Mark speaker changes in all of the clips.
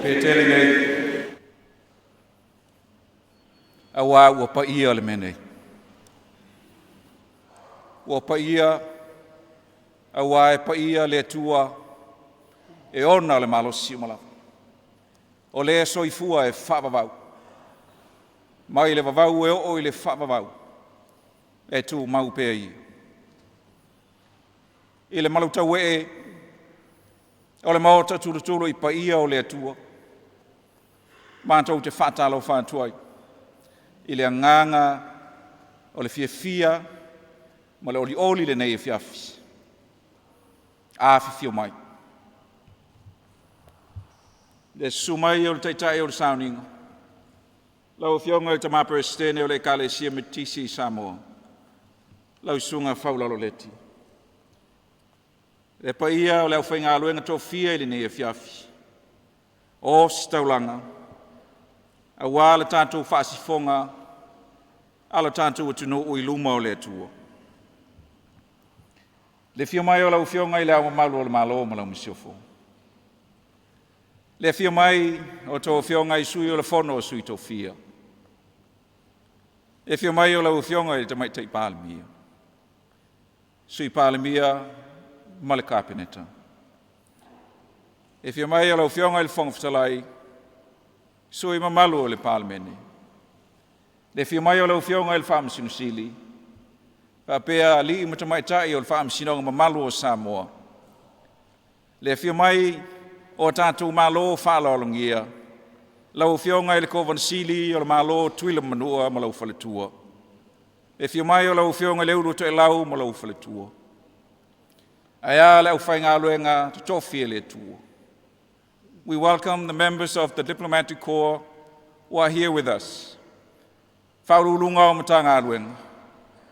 Speaker 1: petele nei. Awa ua pa ia le menei. Ua pa ia, awa e pa ia le tua e ona le malo siumala. O le soifua e whaavavau. Mai le vavau e o i le whaavavau. E tu mau pea ia. I le malutau e o le maota tulutulu I pa ia o le atua. Mātou te whātalo whātuai. I le anganga o le fia ma le oli le nei e fiafi. Āwhi fio mai. Le sumai o le taitai o le Sauniga. Lau fionga i tamā Presidente o le Kalesia Metisi Samoa. Lau sunga faulalo leti. Le paia o le aufenga aluenga tō fia I le nei e fiafi. O staulanga. A wā le tātou whaasifonga. Ala tātou atunu ui luma o le atua. Le fio mai o lau fionga I le awa malu o le malo o malau misiofo. Le fio mai o tō fionga I sui o le fono o sui tō fia. Le fio mai o lau fionga I te mai tei pālemia. Sui pālemia ma le kāpeneta. Le fio mai o lau fionga I le whongwhitalai. Sui ma malu o le pālemene. Le fio mai o lau fionga I le whaamasinusili. Pea li I matamaitai o le whaamasinonga ma malu o Samoa. Le fio mai o tātou malo whālaolongia. Lau fionga I le kovansili o le malo tuila manua ma lau whaletua. Le fio mai o lau fionga I le uru to e lau ma lau whaletua. Aia le au whainga aluenga to tofi le tua. We welcome the members of the Diplomatic Corps who are here with us. Whaurulunga o matanga aluenga.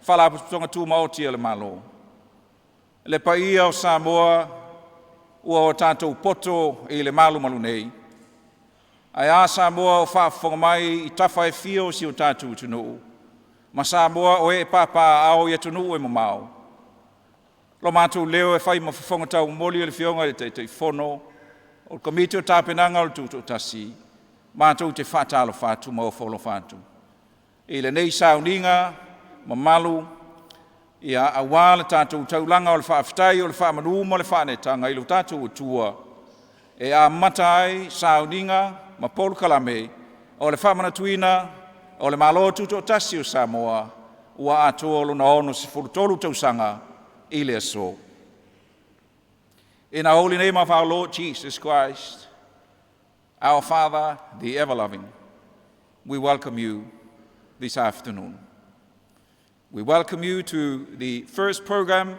Speaker 1: Whalaputonga tū maoti le malo. Le paia o Samoa ua o tātou poto I le malu nei. Ai a Samoa o whaafonga mai I tawhai fio si o tātou tunu. Ma Samoa o e papa ao I tunu e mamau. Lo mātou leo e whai mawhawhonga tau moli o le fionga le te whono. O komite o tāpenanga o le TUTOATASI. Mātou te whātalo whātu ma o wholo whātu. I le nei Sauniga, ma Malo, ia awa le tātou taulanga o le Faafetai o le FAAMANATUINA o le whanetanga I lo tātou o tua. E a matai Sauniga ma Polu Kalame o le FAAMANATUINA o le Malo TUTOATASI o Samoa ua atoa lo na ono si fulutolu tausanga I le aso. In our holy name of our Lord Jesus Christ, our Father, the ever-loving, we welcome you this afternoon. We welcome you to the first program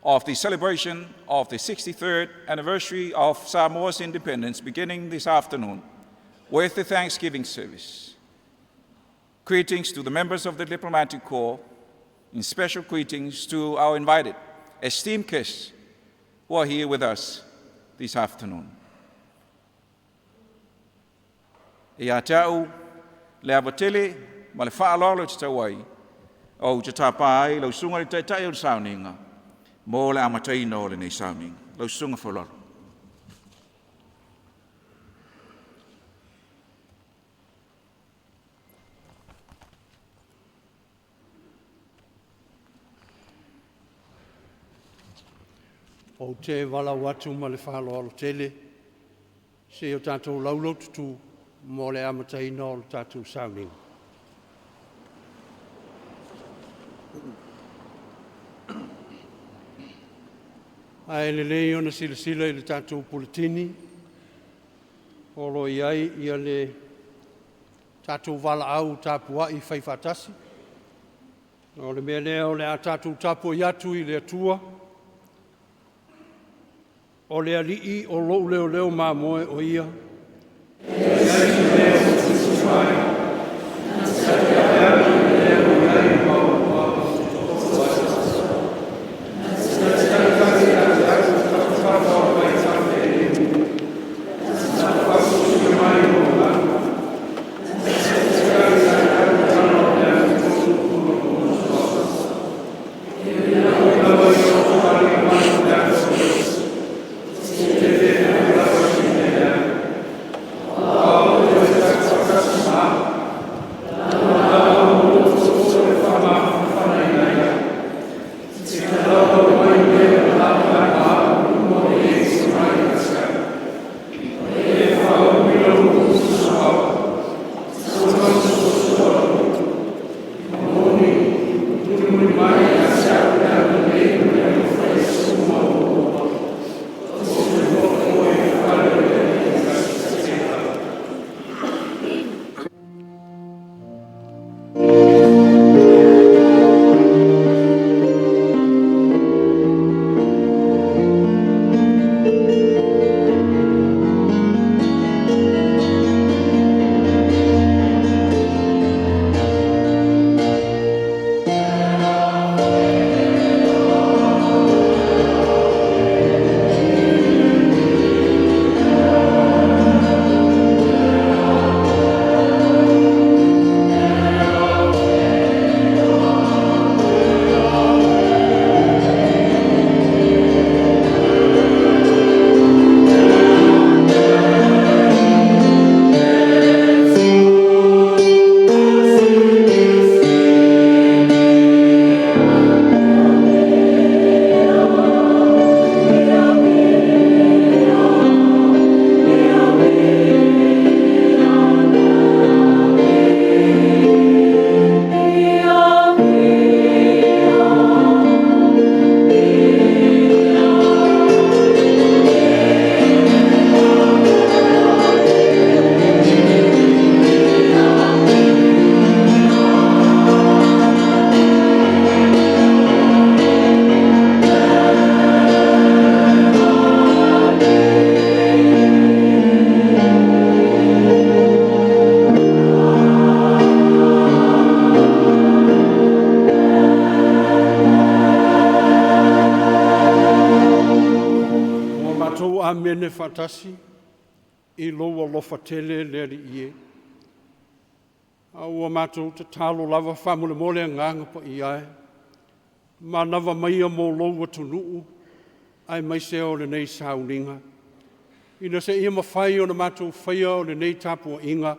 Speaker 1: of the celebration of the 63rd anniversary of Samoa's independence beginning this afternoon with the Thanksgiving service. Greetings to the members of the Diplomatic Corps, and special greetings to our invited, esteemed guests who are here with us this afternoon. E a tau le avatele ma le whaalolo te tauai o te tāpai lau sunga le taitai o le Sauniga mo le amataina o le nei Sauniga. Lau sunga whalolo.
Speaker 2: O te wala watu ma le whalo tele, se o tātou laulotu tu mo le amataina o le tātou Sauniga. Ai le lei ona sila I le tātou politini, olo iai ia le tātou wala au tāpua I whaifatasi. O le mea lea o le a tātou tāpua iatu I le atua, o le alii o lou leo māmoe o ia. mene fatasi I loa lofa tele le li ie. Aua mātou te talo lava whamule mole nganga pa I ai. Ma nawa maia mō loua tunuu ai mai se o le nei Sauniga. Ina se ia mawhai o na mātou whaia o le nei tapua inga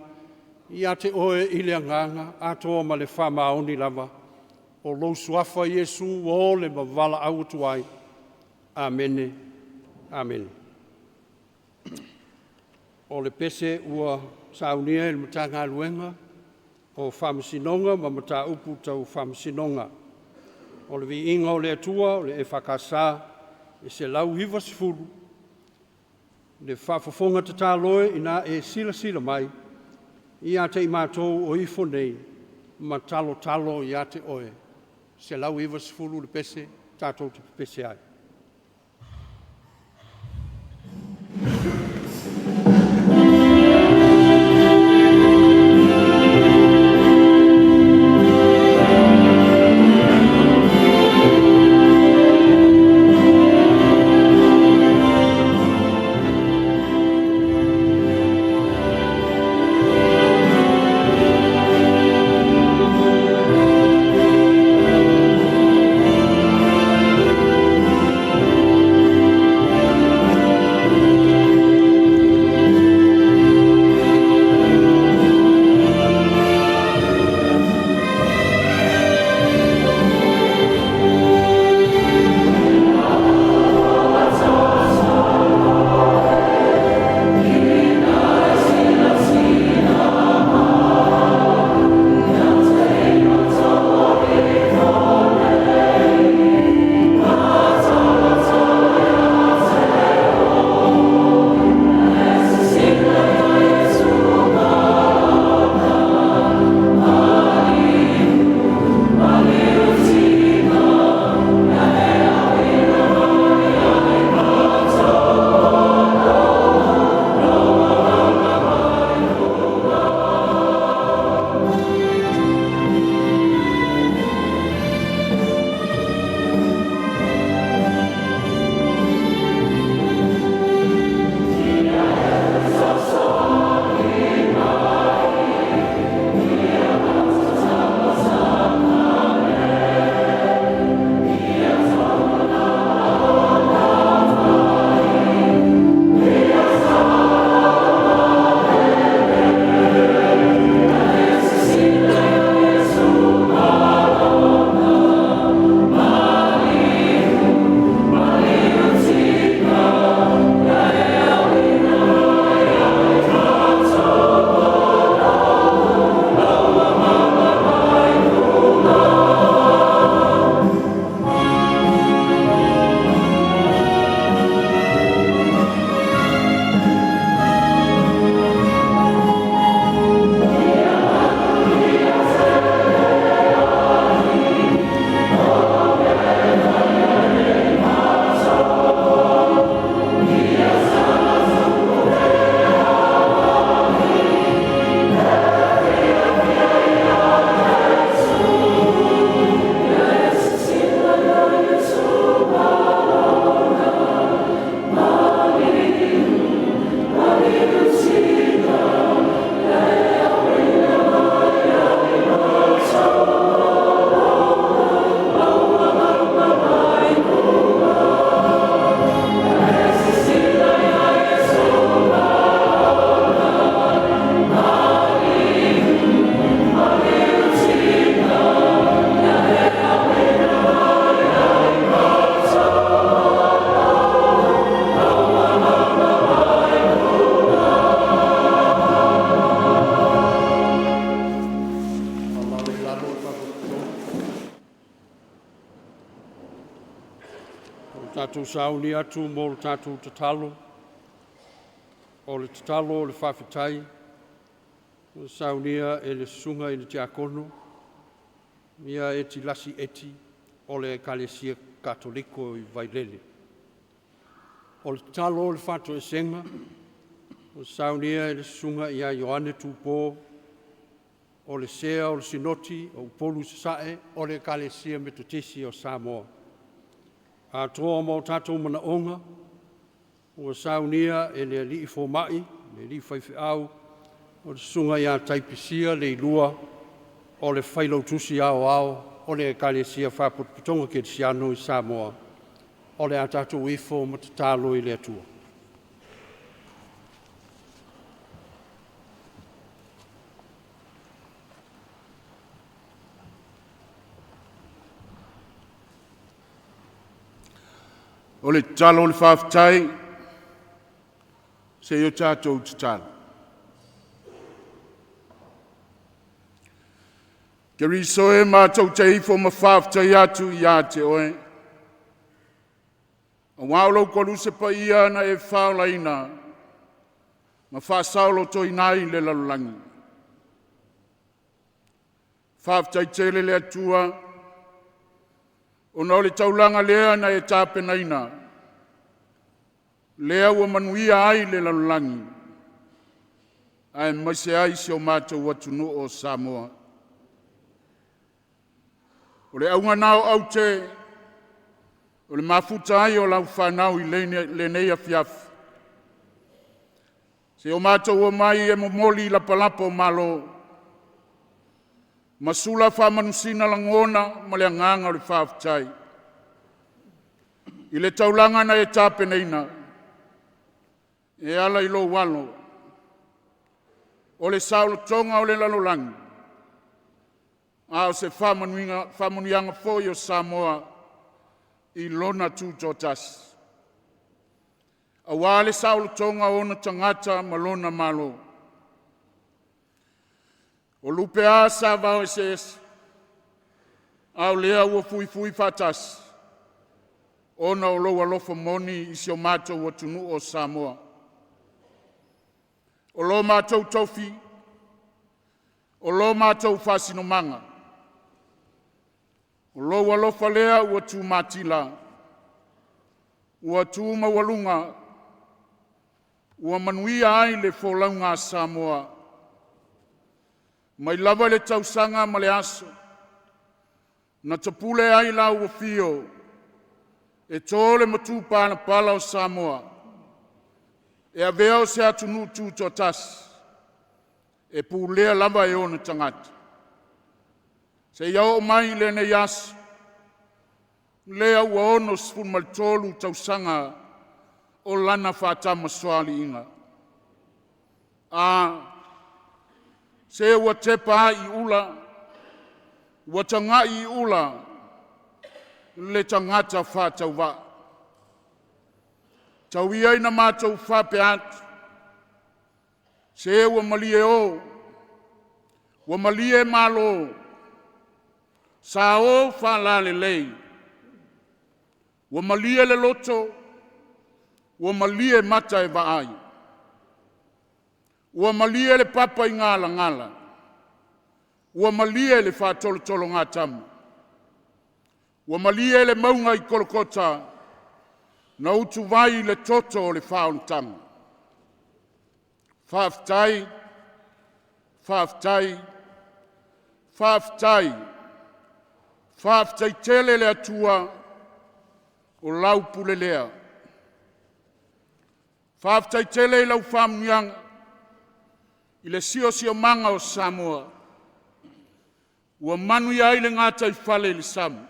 Speaker 2: I te oe I le nganga atoa ma le whamaoni lava. O lou suafa Iesu o le mavala au tuai. Amene. Amen. O le pese ua saunia il matanga luenga o whamasinonga ma mata upu tau whamasinonga. O le vi inga o le atua o le e whakasa e se lau hiva sifuru. Le whafafonga te tāloe ina e sila mai ia te I mātou o ifo nei ma talo ia te oe. Se lau hiva sifuru le pese tātou te pese ai. Tātou sauni atu mō le tātou tatalo, o le tatalo o le Faafetai, o saunia e le sunga i le tiakono, ia e ti lasi eti o le Ekalesia Katoliko i Vailele. O le tatalo o le Fato e Senga, o saunia e le sunga ia Ioane Tupō, o le sea o le Sinoti, o Polu Sasae, o le Ekalesia Metotisi o Samoa. A toa mo tātou mana onga, Ua Sauniga e le alii fōmaʻi, le alii faifeʻau, o le suga iā taipisia le ilua o le failautusi aoao o le ekalesia faputoputoga kelesiano i Samoa o le a tatou ifo ma tatalo i le atua.
Speaker 3: O le talo o le Faafetai, se o tātou tatalo. Ke risoe mātou te ifo ma Faafetai atu i a te oe. A wāulau kolu se pa ia na e whaolaina, ma whaasaulo toi nai le lalulangi. Faafetai tele le atua, ona o le taulanga lea na e tāpenaina, lea ua manuia ai le lalulangi, ai maise ai se o mātou atunu o Samoa. O le aunga nao au te, o le mafuta ai o lau whanau i le nei a fiafu. Se o mātou o mai e momoli la palapa o Malo, masula whamanusina langona ma le anganga o le Faafetai. I le taulanga na e tāpeneina, e ala i lo walo, o le saulo tonga o le lalolangi, a o se whamunuianga foi o Samoa i lona TUTOATASI. A wale saulo tonga o na tangata ma lona Malo. O lupe a sa vau e se esi, au lea ua fui fatasi, ona o loa lofa moni i si o mātou atunu o Samoa. O lo mātou tofi, o lo mātou whasinomanga, o loa lofa lea ua tū mātila, ua tū mawalunga, ua manuia ai le wholaunga Samoa, mai lava le Tausaga ma le aso, na tapule ai la ua fio, e tole matu pala o Samoa, e avea o se atunu TUTOATASI, e pulea lava e ona tangata. Se iau o mai le nei aso, lea ua ono sifun malitolu Tausaga o lana whātama soali inga. Se ua tepa i ula, ua tanga i ula, le tangata whātau wā. Tau iai na mātou whape atu, se ua malie o, ua malie Malo, sa o whalale lei, ua malie le loto, ua malie mata e vaai. Ua malie le papa i ngala, ua malie le whātolotolo ngā tamu, ua malie le maunga i kolokota, na utu vai le toto o le whaontanga. Faafetai, Faafetai, Faafetai, Faafetai tele le atua o lau pulelea. Faafetai tele lau whamunianga, i le sio manga o Samoa, ua manu i aile ngata i whale i le Samu.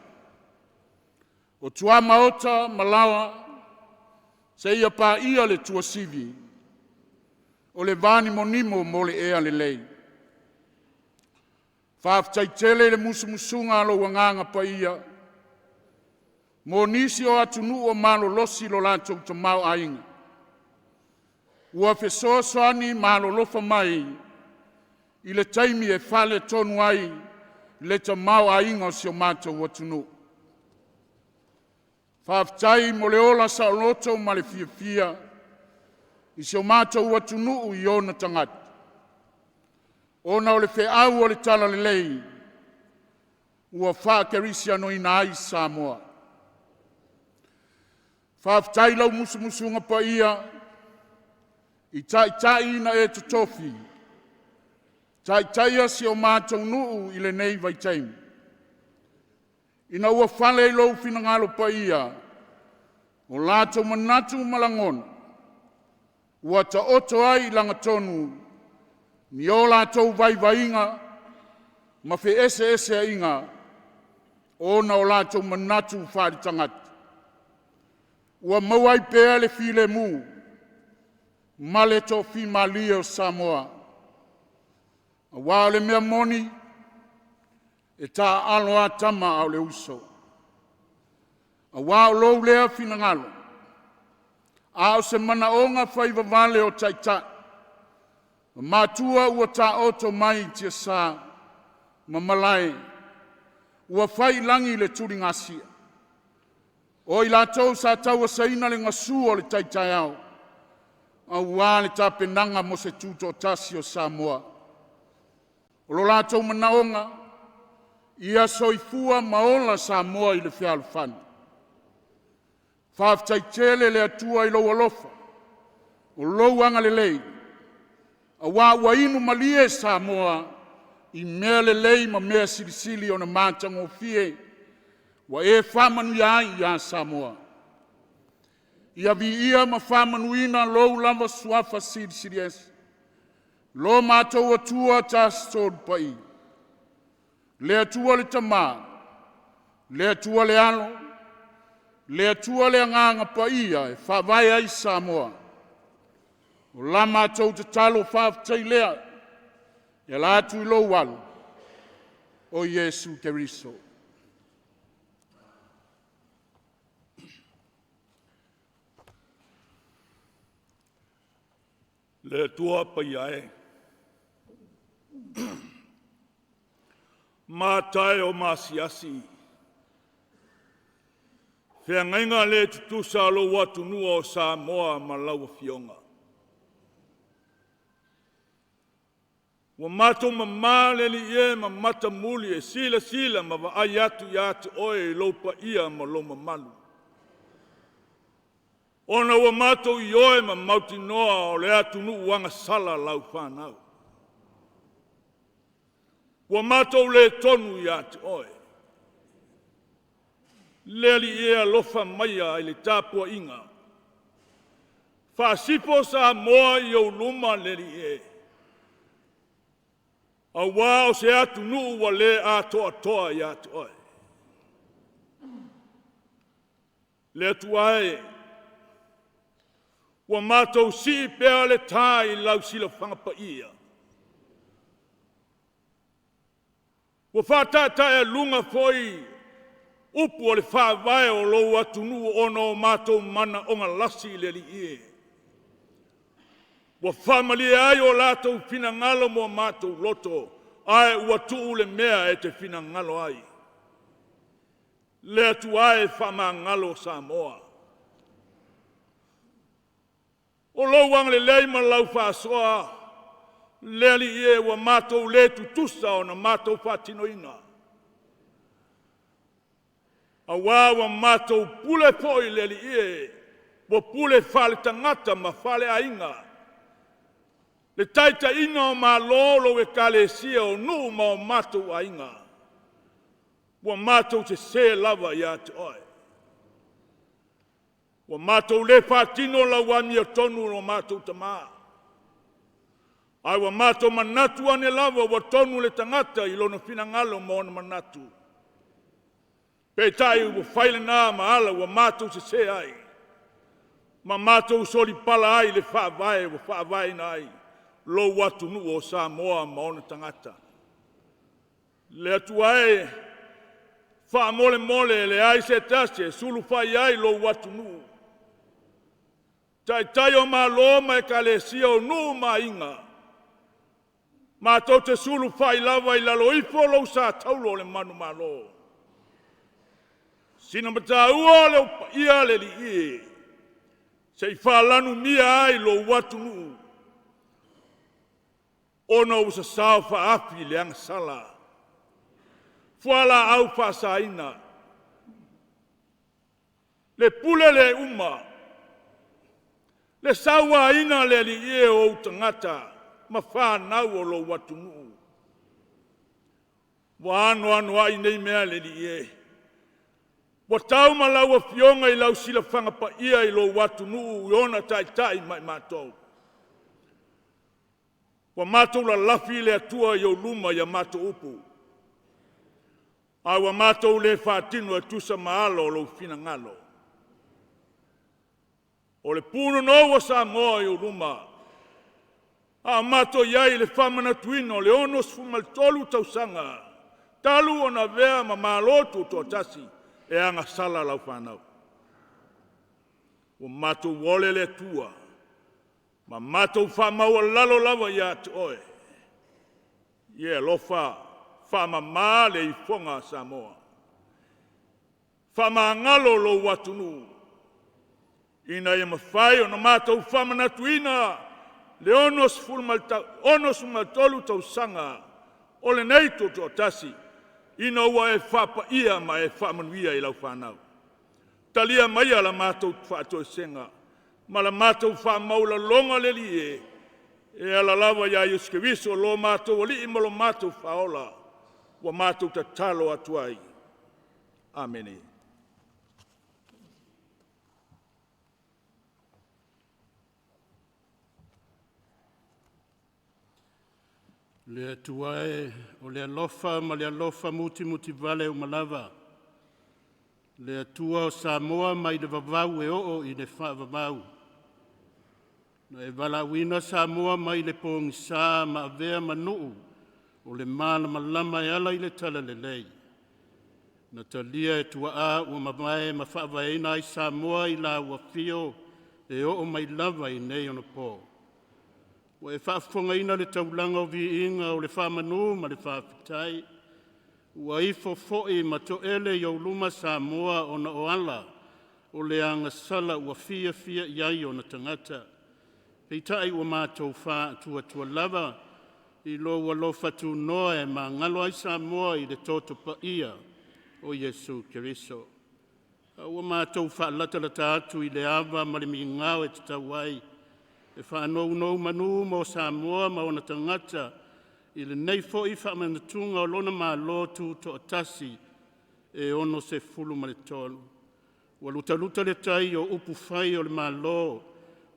Speaker 3: O tua maota, malawa, se ia pā ia le tua sivi, o le vani monimo mo le ea le lei. Faafetai tele le musumusunga alo wanganga pa ia, mo nisi o atunu o Malo losi lo lantou ta mau ainga. Ua fesoa soani Malo lofa mai, i le taimi e whale tonu ai, le ta mau ainga o si o mātou watunu. Faafetai mo le ola sa loto ma le fia, i si o mātou watunu u i ona tangata. Ona o le wheau o le tala le lei, ua whaakerisi ano ina ai Samoa. Faafetai lau musumusunga pa ia, i tai ina e totofi, tai si o mātou nuu i le nei vai taimi. Ina ua whale i lau finangalo pa ia, o lātou manatu malangona, ua ta oto ai langa tonu, ni o lātou vai-vainga, ma fe ese inga, ona o lātou manatu whaari tangata. Ua mauai pēa le file mu, ma le tō fi malia o Samoa. A wā le mea moni, e tā aloa tama au le uso. A wā o lou lea fina ngalo, a o se mana onga whaiva vale o taita, ma tua ua tā oto mai tia sā, ma malai, ua whai langi le turi ngasia. O i lātou sa taua saina le ngasu o le taitai au, a wā le tā penanga mo se TUTOATASI o Samoa. O lo lātou manaonga, ia soifua maola Samoa i le whialufani. Faafetai tele le atua i lo alofa, o lou anga le lei, a wā ua inu malie Samoa i mea le lei ma mea silisili o na mātango fie, wa e FAAMANATUINA ia Samoa. Ia vi ia ma FAAMANATUINA lou lava suafa silisilies, lo mātou atua tas tōru pai. Le atua le tamā, le atua le alo, le atua le anganga paia e whawai ai Samoa. O la mātou te talo Faafetai lea, e la atu i lo walu, o Yesu Keriso.
Speaker 4: Le tua paiae. Mātai o masiasi. Whiangainga le tutusa lo watu nua o Samoa ma laua fionga. Wa mato mamā le li e ma mata muli e sila ma wa ai atu i atu oe i lopa ia ma loma malu. Ona wa mato i oe ma mauti noa o le atu nuu wanga sala lau whanau. Wa mato le tonu i atu oe. Le li e alofa maia i le tāpua inga. Whaasipo sa moa i au luma le li e. A wā o se atu nuu wa le a toa i atu oe. Le atu ae. Wa mātou si pēa le tā i lau sila whangapa ia. Wa whātātai a lunga foi upu o le whāwae o lou atu nuu ono o mātou mana o ngā lasi le li ie. Wa whamali ai o lātou fina ngalo mo mātou loto, ai ua tuu le mea e te fina ngalo ai. Le atu ai whama ngalo Samoa. O lou wang le leima lau whāsoa, le li ie wa mātou le tutusa o na mātou whātinoina. A wā mātou pule poi le li ie, wa pule whale tangata ma whale ainga. Le taita inga o mā lolo e kale sia o nuu ma o mātou ainga. Wa mātou te se lava i ate oe. Wa mātou le whātino la wami o tonu o mātou tamā. Ai wa mātou manatu ane lava wa tonu le tangata i lono fina ngalo mo ona manatu. Pētai wa whaile nā maala wa mātou se ai. Ma mātou soli pala ai le whaavae wa whaavae na ai. Lo watu nu o Samoa ma ona tangata. Le atu ai, wha mole le ai se tase, sulu whai ai lo watu nu. Tai o ma loma e kalesia o nu ma inga. Ma tau te sulu whai lava i lalo ifo lo sa taulo le manu ma lo. Sina mata ua le upa ia le li ie. Se i whalanu mia ai lo watu nu. Ono usa sao whaafi le anga sala. Fuala au whasaina. Le pule le uma. Le sawa ina le li e o utangata. Ma whanau o lo watu nuu. Wa anu ai nei mea le li e. Wa tau malaua fionga i lau sila whangapa ia i lo watu nuu. Iona tai mai mātou. Wa mātou la lafi le atua i o luma ia mātou upu. A wa mātou le whātinu tusa Malo lo fina ngalo. O le puno no wa Samoa i o luma. A mātou iai le FAAMANATUINA o le onos fumaltolu Tausaga. Talu o na vea ma Lotu TUATASI e anga sala lau whanau. O mātou wole le atua. Ma mātou whamaua lalo lava ia te oe. Ie lofa whamamā le i whonga Samoa. Whamangalo lo watunu. Ina ia mawhai o na mātou FAAMANATUINA le onos fumaltolu Tausaga o le nei TUTOATASI. Ina ua e whapa ia ma e whamanuia i lau whanau. Talia maia la mātou whātoe senga. Ma la mātou whamaula longa le lie. E ala lava ia Iuskeviso lo mātou o li ima lo mātou whaola. Wa mātou ta talo atuai. Amene.
Speaker 2: Le atuae o le alofa ma le alofa muti vale o malava. Le atua o Samoa mai le vavau e o i le whaavavau. Na e walawina Samoa mai le pōngisa ma avea manuu o le mana malama e ala i le tala le lei. Na talia e tua a ua mamae ma whaavaena i Samoa i la ua fio e o mai lava i nei ona pō. Wa e whaafonga ina le taulanga o vi inga o le whaamanu ma le Faafetai. Ua ifo fo'i ma to ele i luma Samoa o na oala o le anga sala ua fia iai o na tangata. Peitai ua mātou wha tua lava i lo ua lo fatu noa e ma ngalo ai Samoa i le toto pa ia o Yesu Keriso. Ua mātou wha lata atu i le ava ma le mingau e tatawai. E whaanou manu mo Samoa ma o na tangata i le nei fo'i whaamanatunga o lona Malo TUTOATASI e ono se fulu ma le tolu. Ua luta le tai o upu whai o le Malo,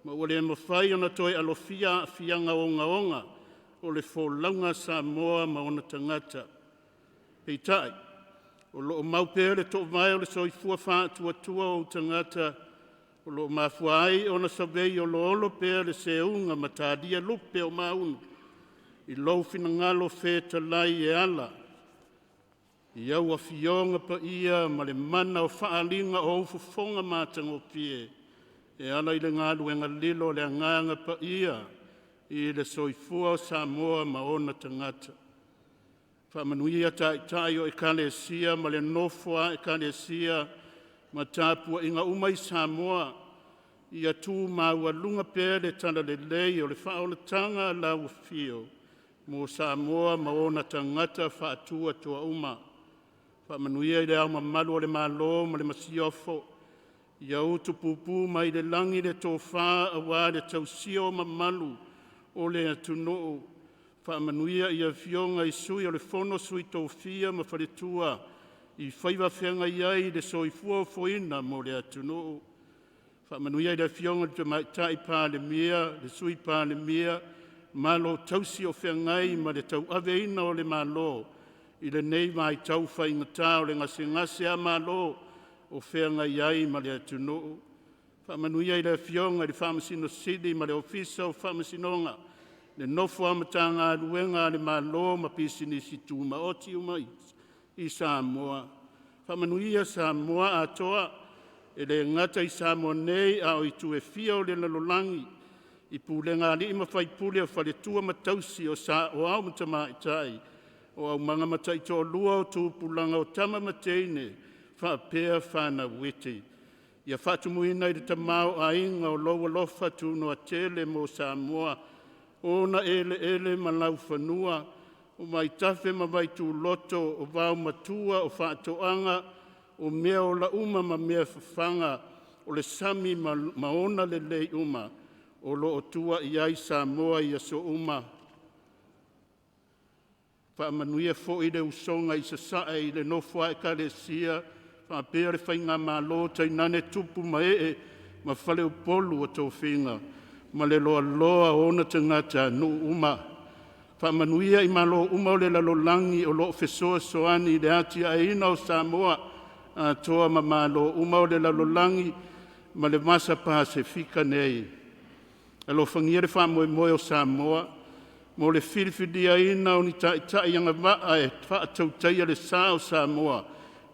Speaker 2: ma ua le mawhai o na toi alofia fianga onga o le fōlaunga Samoa ma o na tangata. Peitai, o loo maupea le to vai o le soifua whātua o tangata, o loo mafuai o na savei o lo pea le seunga matadia lupe o maunu. I lau fina ngalo feta lai e ala. I au a fionga pa ia ma le mana o whaalinga o ufufonga mātango pie. E ala i le ngālu e ngalilo le nganga pa ia. I le soifua o Samoa ma ona tangata. Whamanuia tai o e kalesia ma le nofua e kalesia ma tāpua inga umai Samoa. I atu maua lunga pēr le tana le lei o le whaolatanga la ufio. Mo Samoa ma ona tangata whaatua tua uma. Whamanuia i le au mamalu o le Malo ma le masiofo. Ia utu pupu mai le langi le tō wha awa le tausio mamalu o le atunoo. Whamanuia i a fionga i sui o le fono sui tō fia ma wharetua. I whaiva whianga iai le soifua foina mo le atunoo. Whamanuia i le fionga le tai pā le mia, le sui pā le mia. Malo tausi o whiangai ma le tau aveina o le Malo. I le nei mai tau whaingata o le ngase a Malo o whiangai ai ma le atunoo. Whamanuia i le fionga le whamasino sidi ma le ofisa o whamasinonga. Le nofo amatanga aluenga le Malo ma pisini situ ma oti umai i Samoa. Whamanuia Samoa atoa e le ngata i Samoa nei a o i tu e fia o le lalolangi. I pūlenga li ima whai pūlea whare tua matausi o au matama itai. O au manga matai tō lua o tū pūlanga o tama mateine whapea whana witi. Ia whatumuina i te tamau a inga o loa lofa tū no a tele mo Samoa. Ona ele malau whanua. O mai tafe ma vai tū loto o vau matua o whatoanga. O mea o la uma ma mea whawhanga. O le sami maona le lei uma. O lo tua iai Samoa ia so uma. Whaamanuia fo i le usonga i sasae i le nofua e kalesia. Whaapea le whainga Malo tai nane tupu ma ma whale upolu o tō whinga. Ma le loa ona tangata nu uma.
Speaker 3: Whaamanuia I malo uma o le lalolangi o loo fesoa soani I le ati aina o Samoa toa ma malo uma o le lalolangi ma le masa Pasifika nei. Alo whangia le whaamoemoe o Samoa mo le whiriwhiria ina o ni taitai anga maa e whaatautai le saa o Samoa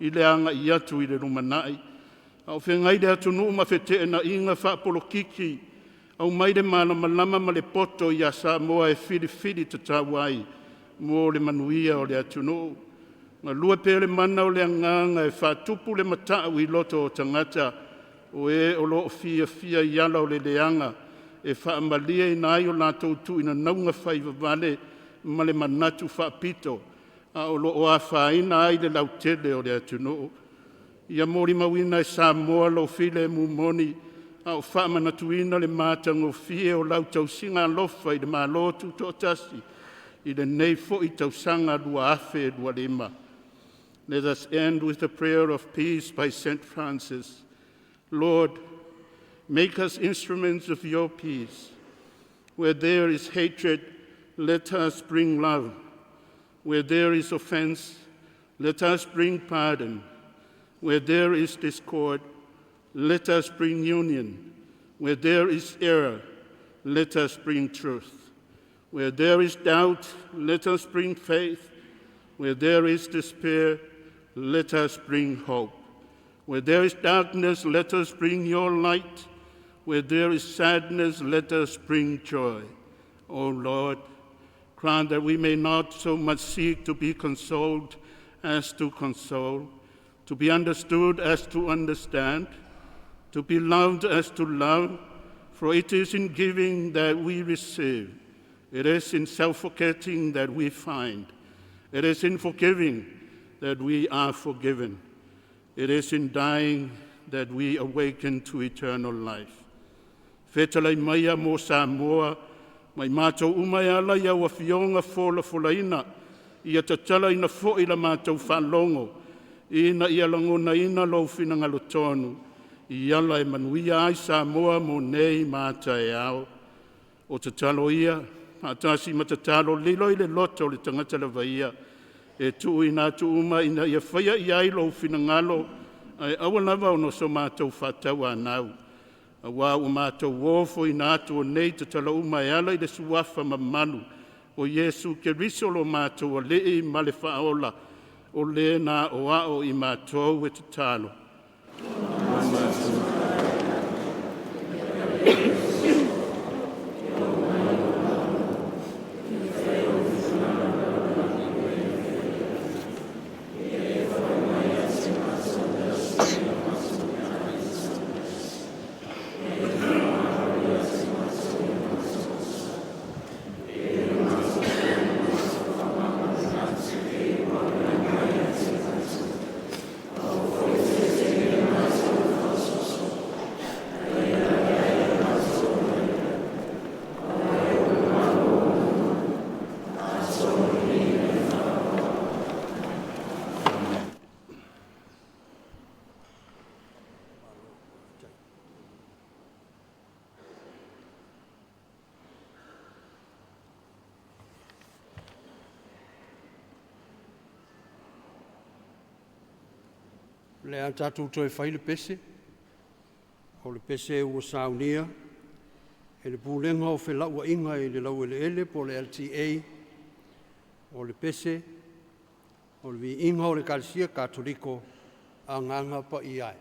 Speaker 3: I le anga I atu I le rumanai. Au whengai le atu nuu ma whete na inga whaapolokiki au mai le malama ma le poto I a Samoa e whiriwhiri te tawai mo le manuia o le atu nuu. Ngā lua pēle mana o le anganga e whaatupu le matau I loto o tangata o e o loo fia I ala o le leanga e whaamalia I nai o lātou tu ina naunga whaiva vale ma le manatu whaapito a o loo a whaina ai le lautele o le atu nuu. Ia mori mawina e Samoa lo file mumoni a o FAAMANATUINA le mātango fie o lautau singa lofa I le Malo TUTOATASI I le nei fo I Tausaga lua afe lua lima. Let us end with a prayer of peace by St. Francis. Lord, make us instruments of your peace. Where there is hatred, let us bring love. Where there is offense, let us bring pardon. Where there is discord, let us bring union. Where there is error, let us bring truth. Where there is doubt, let us bring faith. Where there is despair, let us bring hope. Where there is darkness, let us bring your light. Where there is sadness, let us bring joy. O Lord, grant that we may not so much seek to be consoled as to console, to be understood as to understand, to be loved as to love, for it is in giving that we receive. It is in self-forgetting that we find. It is in forgiving that we are forgiven. It is in dying that we awaken to eternal life. Whetalai maia mo Samoa, mai mātou umai ala ia wa fionga folaina, ia tatala ina fo ila mātou whalongo, ina ia langona ina lo finanga lo tonu, ia la e manuia ai Samoa mo nei māta e ao. O tatalo ia, mātasi matatalo lilo I le loto le tangata la vaia, e tu ina tu uma ina ia whaia I ai lo finangalo, ai awa lava o no so mātou whātau anau. A wā o mātou wōfo ina atu o nei te tala uma e ala I le suafa mamalu o Yesu ke risolo mātou o lei ma le whaola o le nā o ao I mātou e te talo.
Speaker 2: Le an tātou toi whai le pese, o le pese ua Sauniga, e le pūlenga o whelau inga I le lau ele po le LTA, o le pese, o le vi inga o le Kalisia Katoliko, a nganga pa I ai.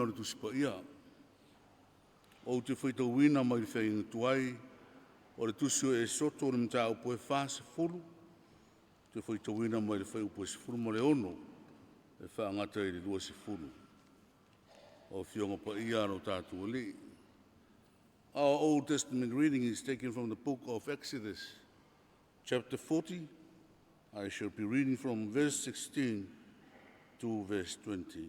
Speaker 3: o le tusipa ia. O te whaitauina mai le whainga tuai, o le tusi o e soto o le mta upo e whaase fulu, te whaitauina mai le whai upo e sifuru mo le ono, e whaangata i le lua sifuru. O fionga pa ia no tātua li. Our Old Testament reading is taken from the book of Exodus, chapter 40. I shall be reading from verse 16 to verse 20.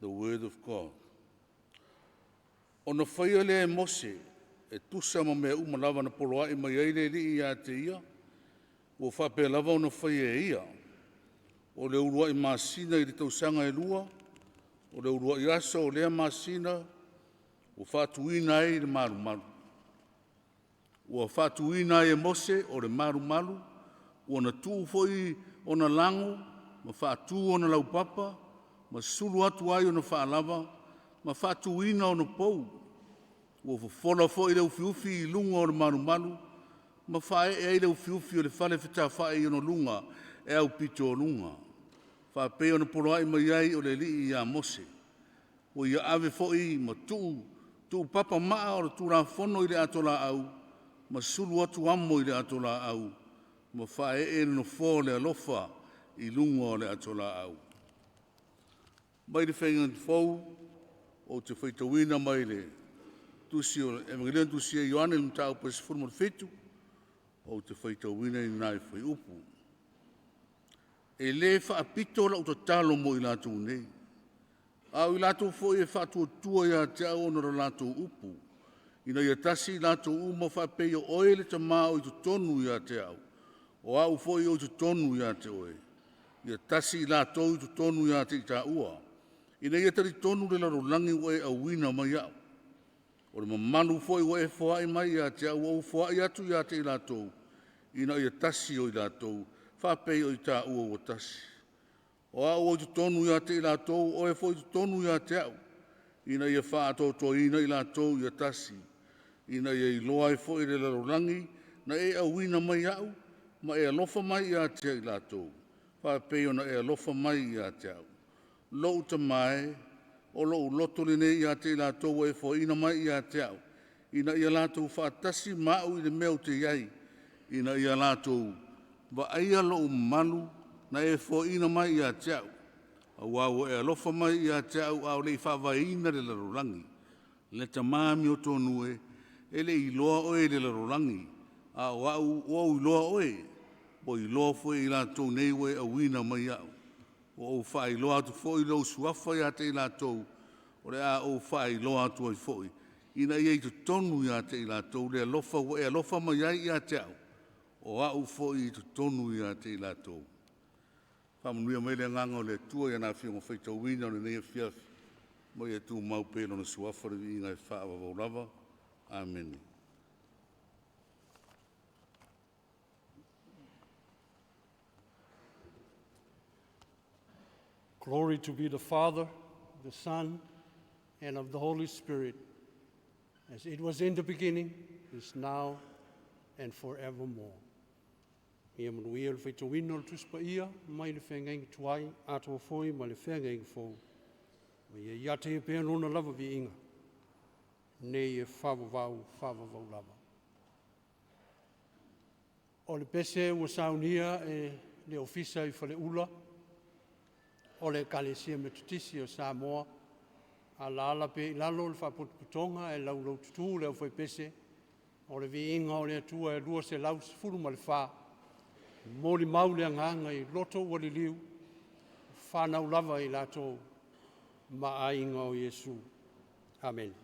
Speaker 3: The word of God. Ona whaia lea e Mose, e tusa ma mea umalawa na poloa i mai eile li i a te ia, o whape lava ona whaia e ia, o le urua i masina i le tausanga e lua, o le urua i asa o lea masina, o whatuina e le maru maru. O whatuina e Mose o le maru maru, o na tuu foi o na lango, ma whatu o na laupapa, ma sulu atu ai o na whaalawa, ma whatuina o na pou, o whafola foi le ufiufi i lunga o le maru maru, ma whae e le ufiufi o le whale whita whae i o na lunga, e au pito o lunga. Whape o na poloai mai ai o le li i a Mose, o ia ave foi ma tuu papa maa o le tūra whono i le atola au, ma sulu atu amo i le atola au, ma whae e no fō le alofa i lunga o le atola au. Mai le whainga fau, o te whaitawina mai le tusi o Evangelion tusi e Ioane le mtau pa se forma fetu, o te whaitawina i nai whai upu. E le whaapito la utatalo mo i lātou nei. Au i lātou fo e whātua tua ia te au onora lātou upu. Ina ia tasi lātou uma whapei o oe le tamā o i tu tonu ia te au. O au fo i o tu tonu ia te oe. Ia tasi lātou i tu tonu ia te i tā ua. Ina ia tari tonu le laro langi o e au wina mai au. O le mamalu fo i o e foa i mai ia te au o foa i atu ia te i lātou. Ina ia tasi o i lātou. Whapei o i tā ua o tasi. O au o i tu tonu ia te i lātou, o e fo i tu tonu ia te au. Ina ia whātoto ina i lātou ia tasi. Ina ia i loa e fo i le larolangi, na e au wina mai au, ma e alofa mai ia te i lātou. Whapei o na e alofa mai ia te au. Lou ta mai, o lou loto le nei ia te i lātou, o e fo ina mai ia te au. Ina ia lātou whaatasi mau i le meo te iai. Ina ia lātou wa aia lou malu, na e fo ina mai ia te au. Au au e alofa mai ia te au au le i whawaina le larolangi. Le tamami o tonu e le i loa oe le larolangi. Au au i loa oe, o i loa fo i lātou nei oe a wina mai au. O au wha i loa atu fo i lau suafa ia te i lātou. O le a au wha i loa atu ai fo i. Ina ia i tu tonu ia te i lātou, le alofa o e alofa mai ai ia te au. O au fo i tu tonu ia te i lātou. Whamanuia mai le nganga o le tua ia nā whionga whaitau wina o le nei fiafi. Mai e tū mau pēlo na suafara i ngai whaawa waurava. Amen.
Speaker 2: Glory to be the Father, the Son, and of the Holy Spirit, as it was in the beginning, is now, and forevermore. Ia manuia le whaitawina o le tuspa ia, mai le whengengi tuai, atua foi, mai le whengengi fau. Ia ia te e pēr lona lava vi inga. Nei e whawawau lava. O le pese ua Sauniga e le ofisa i whale ula, o le kalesia me tutisi o Samoa, a la pe lalo le whaputonga e lau tutu le au whai pese, o le vi inga o le atua e lua se lau se furu ma le wha, mōli mau le anganga i loto ua li liu, whanau lava i lato ma a inga o Yesu. Amen.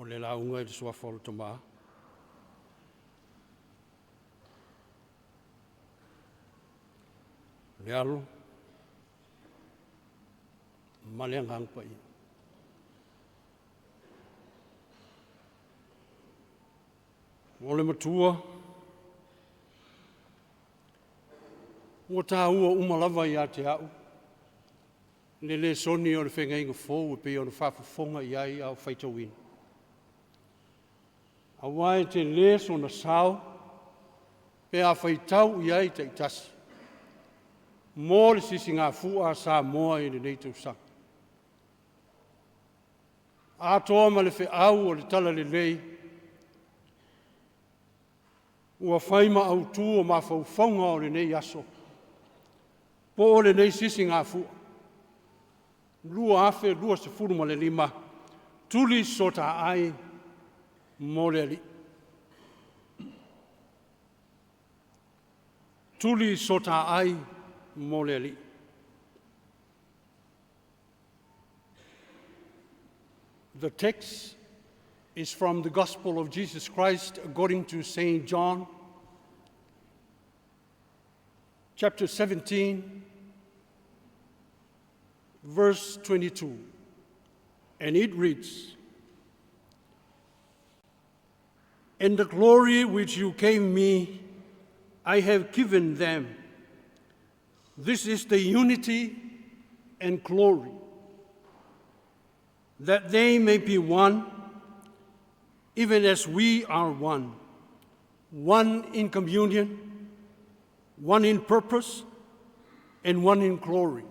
Speaker 2: le launga i te suafa o le tomaa. Le alo, ma le angang pa ia. O le matua, ua tā ua umalava i a te au. Le soni o le whengainga fōu e pe o le whafafonga i ai au whaitawina. A wai te les o na sao, pe a whaitau i ai te itasi. Mō le sisi ngā fua Samoa i le nei Tausaga. A toa ma le wheau o le tala le lei, ua whaima au tū o ma whauwhaunga o le nei aso. Po o le nei sisi ngā fua. Lua afe, lua se furu ma le lima, tuli sota ai mo le ali. Tuli sota ai mo le ali. The text is from the Gospel of Jesus Christ according to St. John, chapter 17, verse 22, and it reads, "And the glory which you gave me, I have given them. This is the unity and glory, that they may be one, even as we are one, one in communion, one in purpose, and one in glory."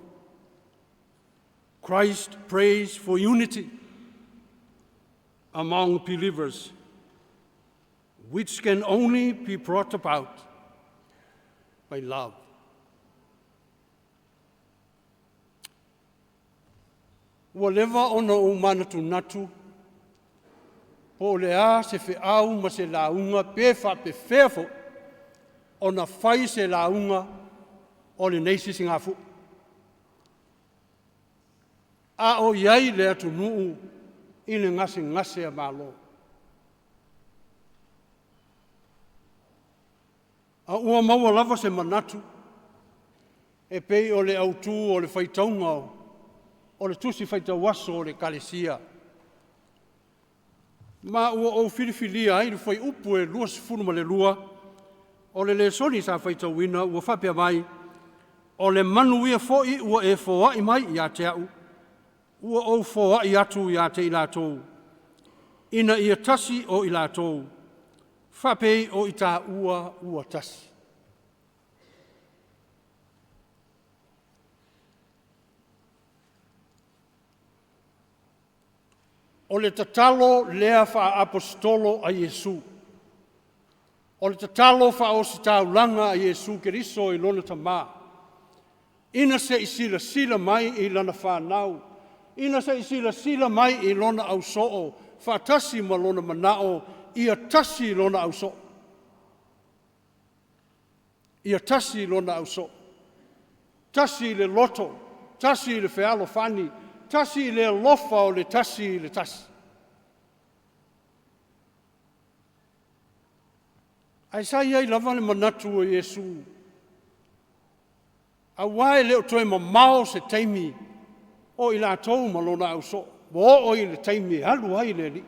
Speaker 2: Christ prays for unity among believers, which can only be brought about by love. Ua lewa ona o manatu, po le a se whiau ma se launga pe whapewhewho ona whai se launga o le neisi singafu. A o iai le atu nuu i le ngase a Malo. A ua maua lava se manatu, e pei o le autu o le whaitaunga o le tusi whaitawaso o le kalesia. Ma ua o whiriwhiria ai le whai upu e lua sifuruma le lua, o le soni sa whaitauina ua whapea mai, o le manuia foi ua e foa i mai i a te au, ua o foa i atu i a te ilatou, ina ia tasi o ilatou, whapei o i tā ua tasi. O le tatalo lea wha apostolo a Jesu. O le tatalo wha o si taulanga a Jesu Keriso i lona tamā. Ina se i sila mai i lana whanau. Ina se i sila mai i lona au soo. Wha tasi ma lona manao. Ia tasi lona au soo. Ia tasi lona au soo. Tasi le loto. Tasi le fealo fani. Tasi le lofa o le tasi le tasi. Ai sai ai lava le manatu o Jesu. A wae leo toe ma mao se teimi o i la tau malona au so. Mo o i le teimi halu ai le li.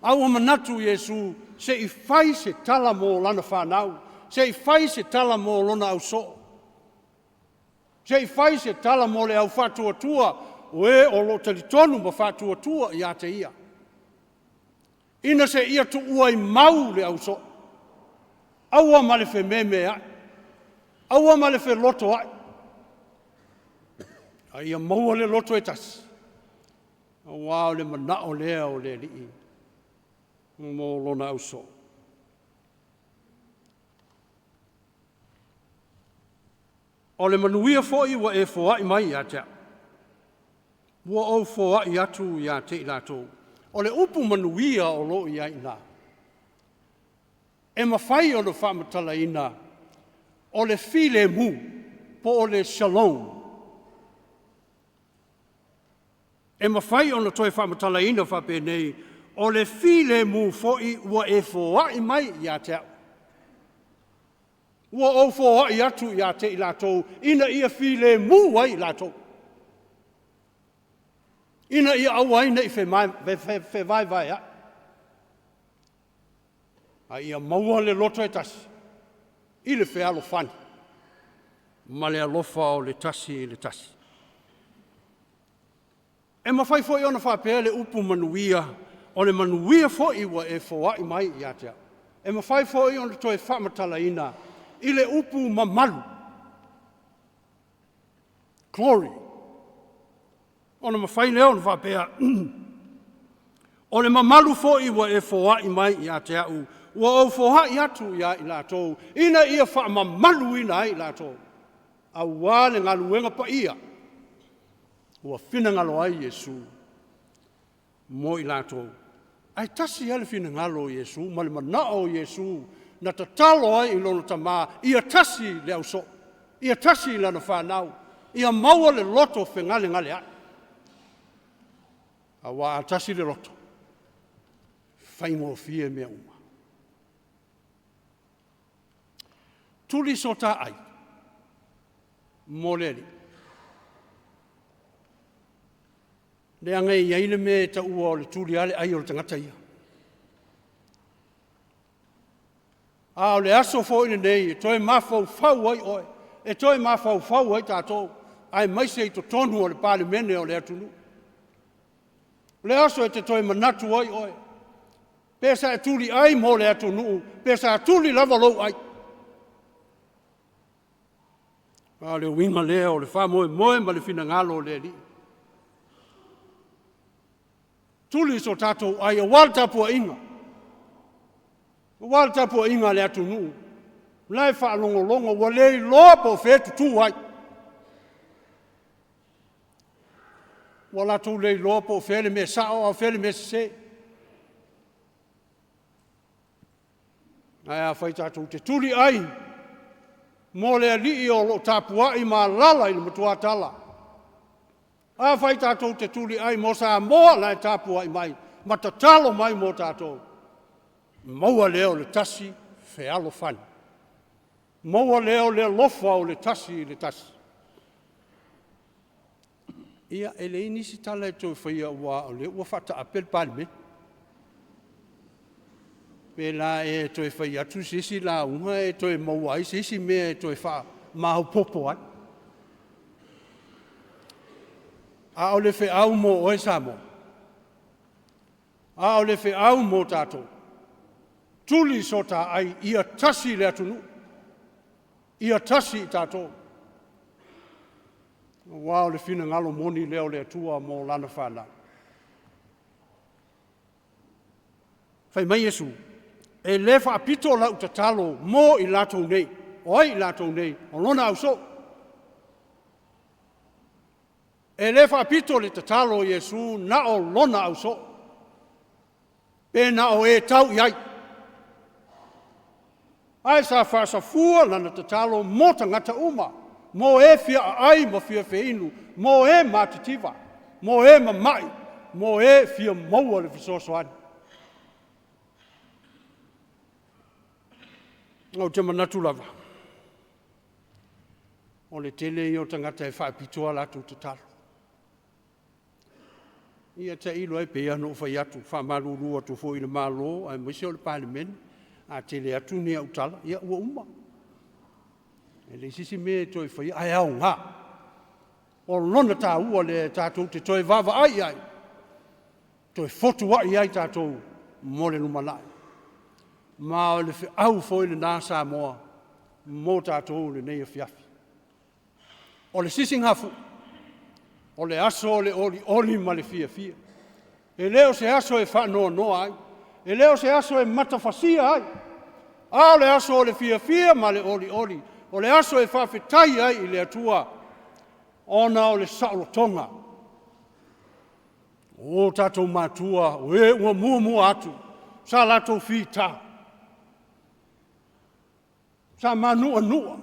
Speaker 2: Au o manatu Jesu se i fai se tala mo lana whanau. Se i fai se tala mo lona au so. Se i fai se tala mo le au whatuatua, o e o lo talitonu ma whatuatua i a te ia. Ina se ia tu ua i mau le au so. Aua ma le whe meme ai. Aua ma le whe loto ai. A ia maua le loto e tasi. Aua o le manao lea o le li. Mo lona au so. O le manuia foi ua e foa i mai i a tea. Ua o foa i atu i a te i latou. O le upu manuia o lo i a ina. E mawhai o le whamatala ina. O le file mu po o le shalom. E mawhai ona toi whamatalaina whapenei, o le file mu foi ua e fōai mai ia te au. Ua o fōai atu ia te i lātou, ina ia file mu ai i lātou. Ina ia awaina i whewai vai a. A ia maua le loto e tasi, i le whealo whani. Ma le alofa o le tasi i le tasi. E mawhai foi ona whapea le upu manuia, o le manuia foi ua e fōai mai ia te au. E mawhai foi ona toi whamatalaina, i le upu mamalu. Glory. Ona mawhai leo na whapea. O le mamalu foi ua e fōai mai ia te au. Ua o fōhai atu ia i lātou. Ina ia whaamamalu ina ai i lātou. A wale ngaluenga pa ia. Ua whina ngalo ai Yesu. Mo i lātou. Ai tasi ele whina ngalo Yesu. Mali manao Yesu. Na tatalo ai i lono tamā. Ia tasi le au so. Ia tasi lana whanau. Ia maua le loto whengale ngale ai. A wā tasi le loto. Whaingo fie mea uma. Tuli so tā ai. Moleri. Le angai iaile me ta ua o le tuli ale ai o le tangata ia. A o le aso fo ina nei, e toi mafau fau ai oe. E toi mafau fau ai tātou. Ai maise i to tonu o le pāle mene o le atunu. Le aso e te toi manatu ai oe. Pesa e tuli ai mo le atunu. Pesa e tuli lava lou ai. A le winga lea o le wha moe ma le fina ngalo le li. Tuli so tātou ai a waltapua inga. Waltapua inga le atu nuu. Lai wha longo wa lei loa po fetu tu ai. Wala tu lei loa po fele me sao au fele me se. Ai a whai tātou te tuli ai. Mo le alii o lo tapua i ma lala i le matuatala. A whai tātou te tuli ai mo sa moa lai tapua i mai. Matatalo mai mo tātou. Maua leo le tasi whealo whani. Maua leo le lofa o le tasi i le tasi. Ia ele inisi tala e toi whaia ua o le ua whata apel pali me. Pela e toi whai atu sisi la unga e toi mauai sisi mea e toi wha mahu popo ai. A o le whi au mo oe Samoa. A o le whi au mo tātou. Tuli so tā ai ia tasi le atunu. Ia tasi i tātou. Wao le fina ngalo moni leo le atua mo lana whana. Whai mai Yesu. E le wha apito lau tatalo mo i latou nei. Oi i latou nei. O lona au so. E le wha apito le tatalo Yesu na o lona au so. Pe na o e tau iai. Ai sa wha sa fua lana tatalo mo tangata uma. Mo e fia ai mo fia feinu. Mo e matitiva. Mo e mamai. Mo e fia maua le fisosoani. O te manatu lava. O le tele i o tangata e whaapitoa latu te talo. Ia te ilo e pea no whai atu. Whamaruru atu fo i le Malo. Ai mwese o le parliament. A tele atu ni au tala. Ia ua uma. E le sisi me toi whai. Ai au ngā. O lona tā ua le tātou te toi vava ai ai. Toi fotu ai ai tātou. Mole numalai. Ma o le au foi le nā Samoa, mō tātou le nei a fiafi. O le sisi ngafu, o le aso o le oli ma le fia. E leo se aso e whanoa noa ai, e leo se aso e matafasia ai. A o le aso o le fia ma le oli. O le aso e Faafetai ai i le atua, ona o le saulotonga. O tātou mātua, ue ua mua atu, sa latou fita. Sa manua.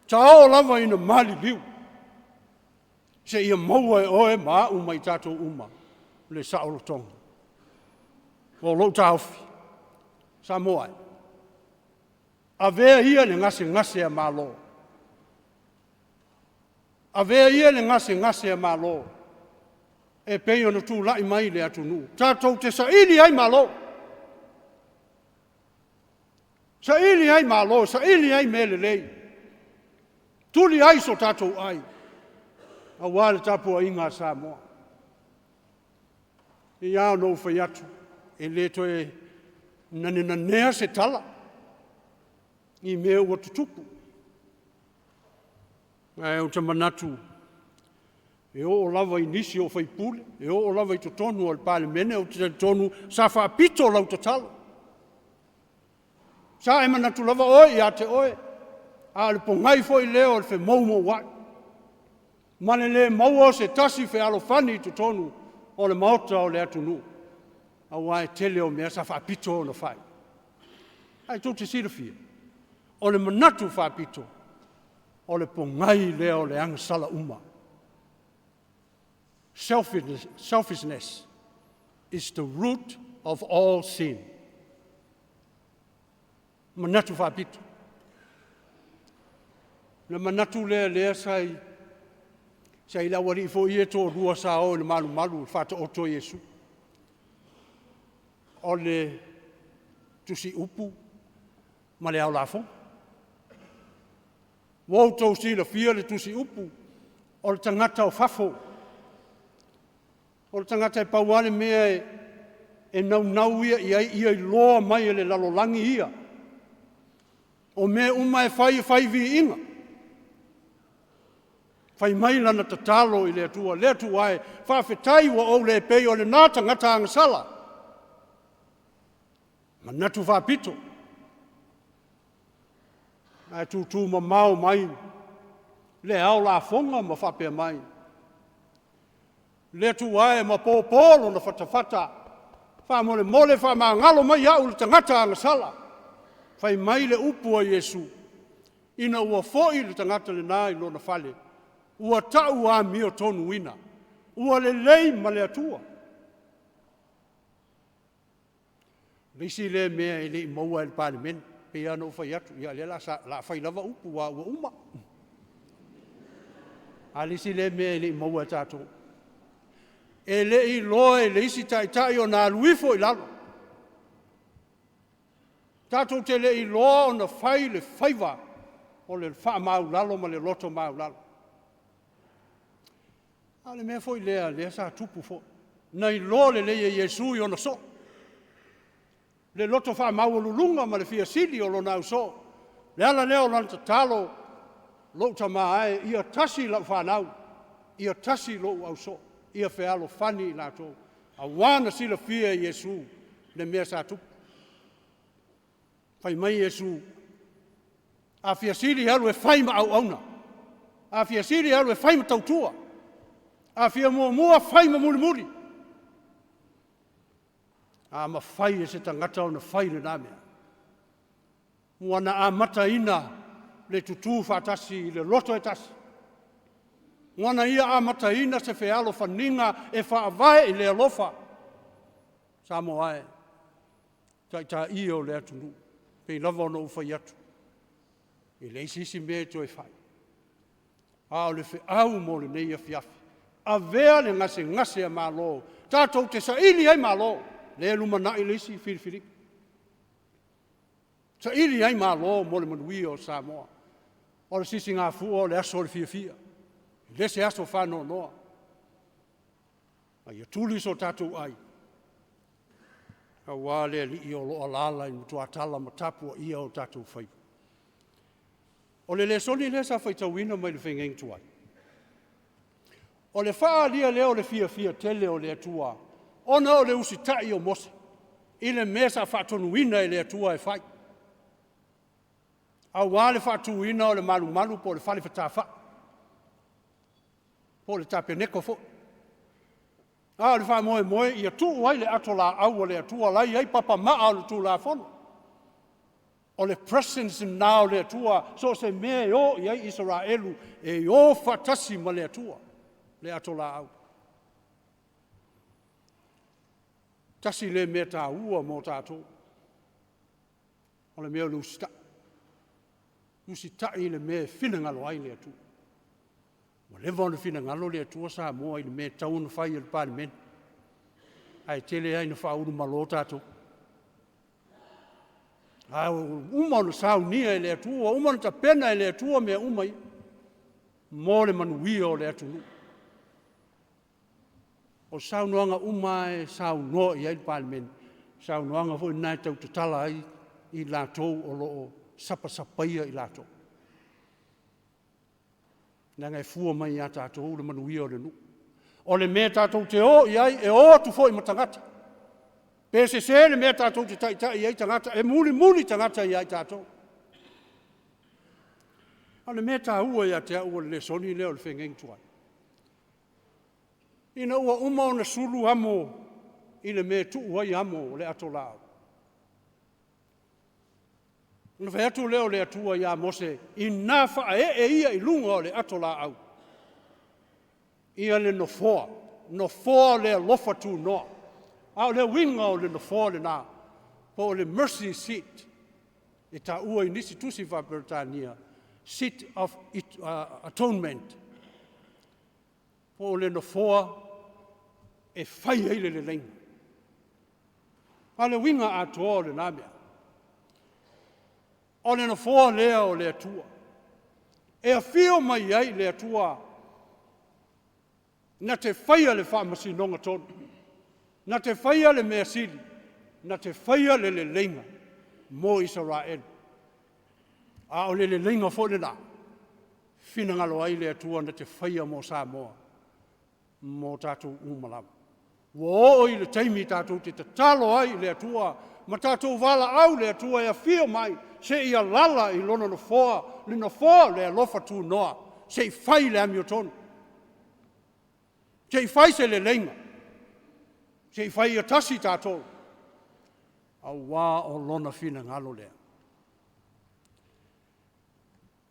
Speaker 2: Ta o lava ina mali liu. Se ia maua e oe maa uma I tātou uma. Le saolo tonga. O lo taufi. Samoa. A vea ia le ngase a malo. A vea ia le ngase a malo. E pei ona tū lai mai le atunu. Tātou te saili ai malo. Saili ai malo, saili ai mele lei. Tuli ai so tātou ai. A wale tapua inga Samoa. I au no whai atu. E le toe nanea se tala. I mea ua tutupu. E o te manatu. E o lava I nisi o whai pule. E o lava I totonu o le pale mene. O te tonu sa whaapito lau te tala. Sa e manatu lava oe I a te oe. A le pongai foi leo le whe maumo wai. Mane le maua se tasi whe alofani tu tonu o le maota o le atunu. A wai tele o mea sa whaapito o na whai. Ai tō te sirafia. O le manatu whaapito. O le pongai leo le angasala uma. Selfishness is the root of all sin. Manatu whaapito. Le manatu lea sai sai la wari fo ie to rua sa o le malu fata o to Yesu. O le tusi upu ma le au lafo. Wo to si le fia le tusi upu o le tangata o fafo. O le tangata e pauale mea e nau ia ia I loa mai le lalolangi ia. O mea uma e fai vi inga. Fai mai lana tatalo I le atua e Faafetai wa o le pei o le nata ngata angasala. Manatu whaapito. Ai tū ma mau mai. Le au la fonga ma whapea mai. Le atua e ma pōpōlo na whatawhata. Wha mole wha ma ngalo mai au le tangata angasala. Fai mai le upu a Yesu. Ina ua foi le tangata le nai lo na fale. Ua tau a mio tonu ina. Ua le lei ma le atua. Leisi le mea e le maua e le parliament. Pe ano fai atu. Ia le la fai lava upu wa ua uma. A leisi le mea e le maua e tato. E le I loe leisi tai o na luifo I lalo. Tato te le I loa o na fai le faiva. O le wha mau lalo ma le loto mau lalo. A le mea foi lea sa tupu fo. Nei lo le Yesu I ona so. Le loto wha mau lulunga ma le fia sili o lo nau so. Le ala leo lanta talo lo tamae ia tasi la whanau. Ia tasi lo au so. Ia whealo whani la to. A wana sila fia Yesu le mea sa tupu. Whai mai Yesu. A fia sili halu e whai ma au auna. A fia sili halu e whai ma tautua. A fia mua whai ma muri. A ma whai e se tangata o na whai le nāmea. Wana a mata ina le tutu whatasi, le loto e tasi. Wana ia a mata ina se whealo whaninga e whaavae I le alofa. Samoa e. Tai I o le atunu. Pei lava no uwhai atu. I le isisi mea to e whai. A o le whiau mo le nei a fiafi. A vea le ngase a malo. Tātou te saili ai malo. Le lumana I le isi whiriwhiri. Saili ai malo mo le manui o Samoa. O le sisi ngā fua o le aso o le fia. Le se aso whano noa. Ai a tuli so tātou ai. A wale li I o lo alala I mutua tala matapua ia o tātou whai. O le soni le sa whai tauina mai le whengeng tuai. O le wha lia leo le fia tele o le atua. Ona o le usitai o mose. I le mesa whatonuina I le atua e whai. A wale whatuina o le malu po le whale whatawha. Po le tapeneko fo. A le wha moe I atu wai le ato la au le atua lai ai papa maa o le tu la fono. O le presence now le atua so se mea o I Israelu e o whatasi ma le atua. le ato la au. Tasi le mea tā ua mō tātou. O le mea lusita. Lusita i le mea whinangalo ai le atu. Wa lewa le whinangalo le atua Samoa i le mea tauna whai le parliament. Ai tele ai na whauru malo tātou. Uma o Sauniga i le atua, uma o tapena i le atua mea umai. Mō le manuia o le atu. O saunoanga uma e saunoa i ai le parliament. Saunoanga fo nai tau tatala ai i lātou o loo sapasapaia i lātou. Nanga e fua mai a tātou le manuia o le nu. O le mea tātou te o i ai e o tu fo i matangata. PSC le mea tātou te tai i ai tangata, e muli tangata i ai tātou. O le mea tā ua i a te ua le soni leo le whengeng tuai. Ina ua uma o na sulu amo i le mea tuu ai amo le ato lao. Na whai atu leo le atua i a mose, i nā wha e ia i lunga o le ato lao. Ia le no foa le lofa tu noa. Au le winga o le no foa le nā, po le mercy seat, e tā ua i nisi tusi wha Britania, seat of atonement. Po le no foa e whai eile le lenga. A le winga a toa le nā mea. O le no foa lea o le atua. E a whio mai ai le atua na te whaia le whaamasinonga tonu. Na te whaia le mea sili. Na te whaia le lenga mō Israel. A o le lenga fo le nā. Whinangalo ai le atua na te whaia mō Samoa. Mō tātou umalamu. Wo i le taimi tātou te tatalo ai le atua. Ma tātou wala au le atua e a whio mai. Se ia lala i lona no foa. Le no foa le alofa tū noa. Se i whai le ami o tonu. Se i whai se le lenga. Se i whai a tasi tātou. A wā o lona whina ngalo lea.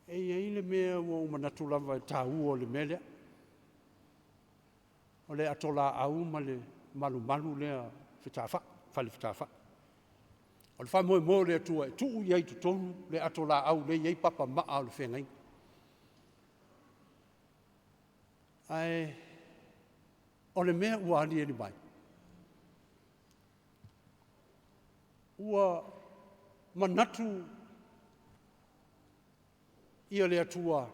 Speaker 2: E ia i le mea o manatu lava e tā ua o le melea. O le atola au ma le malu lea whitawha, whale whitawha. O le whamoe le atua e tuu iai tu tonu le atola au le iai papa maa o le whengai. Ai, o le mea ua ali e ni mai. Ua manatu ia le atua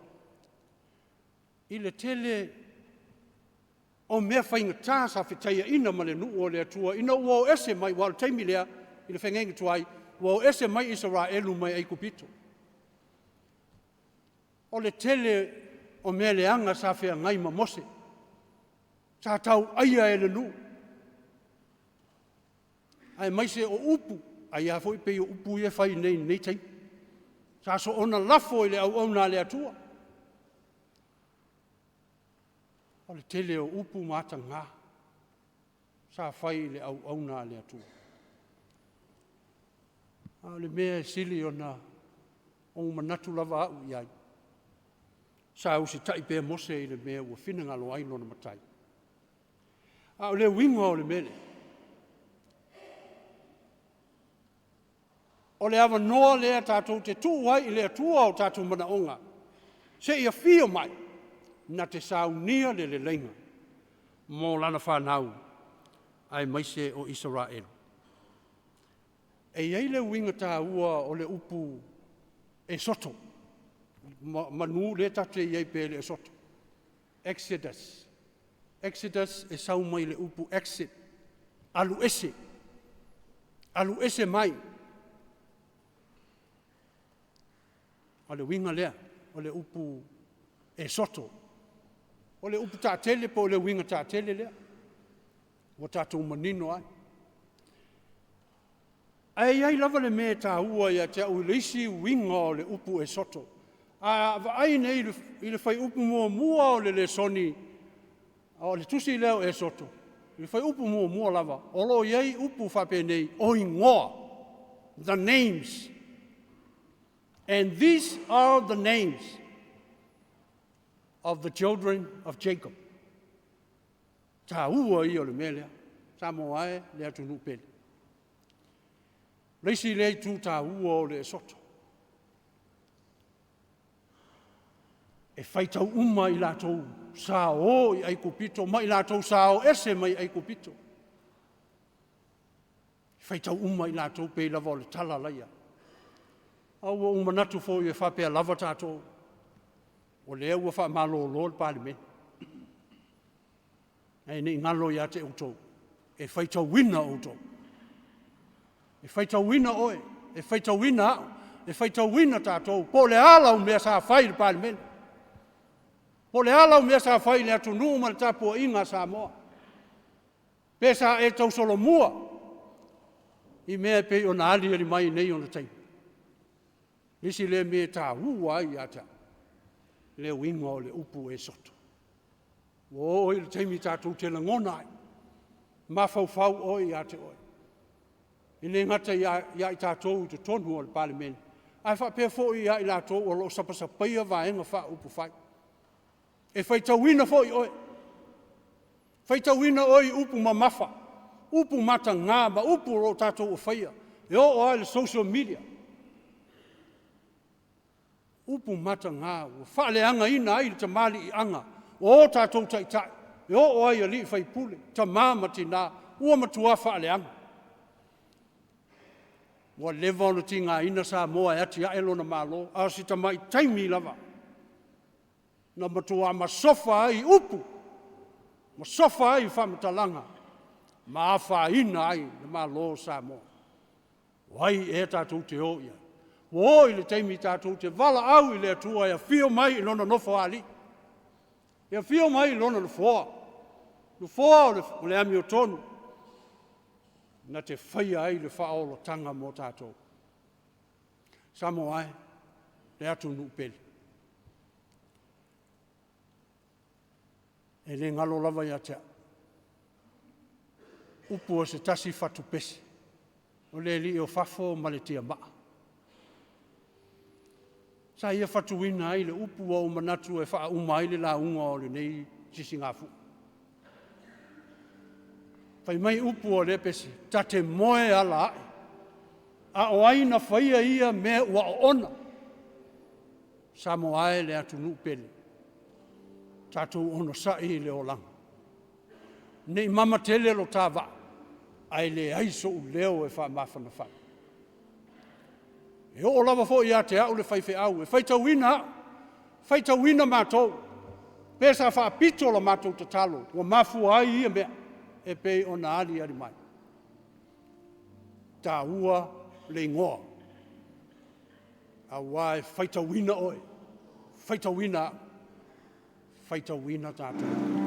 Speaker 2: i le tele o mea whainga tā sa whetaia ina ma le nuu o le atua, ina ua o ese mai, wala taimi lea, i le whengengi tuai, ua o ese mai Israelu mai ai kupito. O le tele o mea leanga sa whea ngai ma mose, sa tau aia e le nuu. Ai mai se o upu, ai a foi pe o upu e whai nei tai. Sa so ona lafo i le au na le atua. O le tele o upu matanga. Sa whai le au na le atua. A le mea sili ona o manatu lava au iai. Sa usi tai pe mose i le mea ua whinangalo ai lona matai. A o le winga o le mele. O le awa noa lea tātou te tūai i le atua o tātou manaonga. Se ia whio mai na te saunia le lenga. Mō lana whanau ai maise o Israel. E iei le winga tā ua o le upu e soto. Manu le tate iei pe le e soto. Exodus. Exodus e sau mai le upu exit. Alu ese. Alu ese mai. O le winga lea, o le upu e soto. O le upu tātele po o le winga tātele lea. O tātou manino ai. Ai lava le mea tā ua ia te au leisi winga o le upu e soto. A ai nei i le whai upu mua o le soni. O le tusi leo e soto. I le whai upu mua lava. O lo iei upu whape nei o ingoa. The names. And these are the names of the children of Jacob. Tā ua i o le mea lea. Samoa e lea tunu pele. Leisi lei tu tā ua o le soto. E whaitau uma i lātou sā o i aiku pito, mai lātou sā o ese mai aiku pito. Whaitau uma i lātou pei lava o le tala laia. Au o umanatu fo i e whapea lava tātou. O lea ua wha malo o lor pāle me. Ei ni ngalo ia te utou. E whaitau wina utou. E whaitau wina oe. E whaitau wina au. E whaitau wina tātou. Po le ala o mea sā whai le pāle me. Po le ala o mea sā whai le atu numa le tāpua inga Samoa. Pesa e tau solo mua. I mea pe o na ali ali mai nei o na taimi. Nisi le me tā ua ai ata. Le winga o le upu e soto. O i le taimi tātou te la ngona ai. Mawhau oi ate oi. I le ngata ia i tātou i te tonu o le parliament. Ai wha pia fo i i lātou o lo sapasapaia vaenga wha upu whai. E whaitawina fo i oi. Whaitawina oi upu mamafa. Upu mata ngā ma upu ro tātou o whaia. E o ai le social media. Upu mata ngā. Whaale anga ina ai le tamali i anga. O tātou taitai. E o ai a li whaipule. Ta māma tina. Ua matua whaale anga. Wa lewa ona ti ngā ina Samoa e ati aelo na Malo. A si tamai taimi lava. Na matua masofa ai upu. Masofa ai whamatalanga. Maafa ina ai na Malo Samoa. Wai e tātou te o ia. Wo i le taimi tātou te vala au i le atua ia fio mai i lona nofo ali. Ia fio mai i lona nofoa. Nofoa o le ami o tonu. Na te whaia ai le whaolo tanga mo tātou. Samoa ai, le atu nupeli. E le ngalo lava ia tea. Upu o se tasi whatu pesi. O le li o whafo ma le tia maa. Sa ia whatuina ai le upu o manatu e wha umai le la unga o le nei sisi ngafu. Whai mai upu o le pesi, ta te moe ala ai. A o aina whaia ia me ua o ona. Samoa ai le atu nupeli. Tātou ono sai le o langa. Nei mama tele lo tāwa. Ai le aiso u leo e wha mawhana whai. E o lava fo ia te au le whaife au. E whaitawina. Whaitawina mātou. Pesa wha pito la mātou te talo. Ua mafu ai ia mea. E pei o na ali ari mai. Tā ua le ngoa. A wai whaitawina oi. Whaitawina. Whaitawina tātou.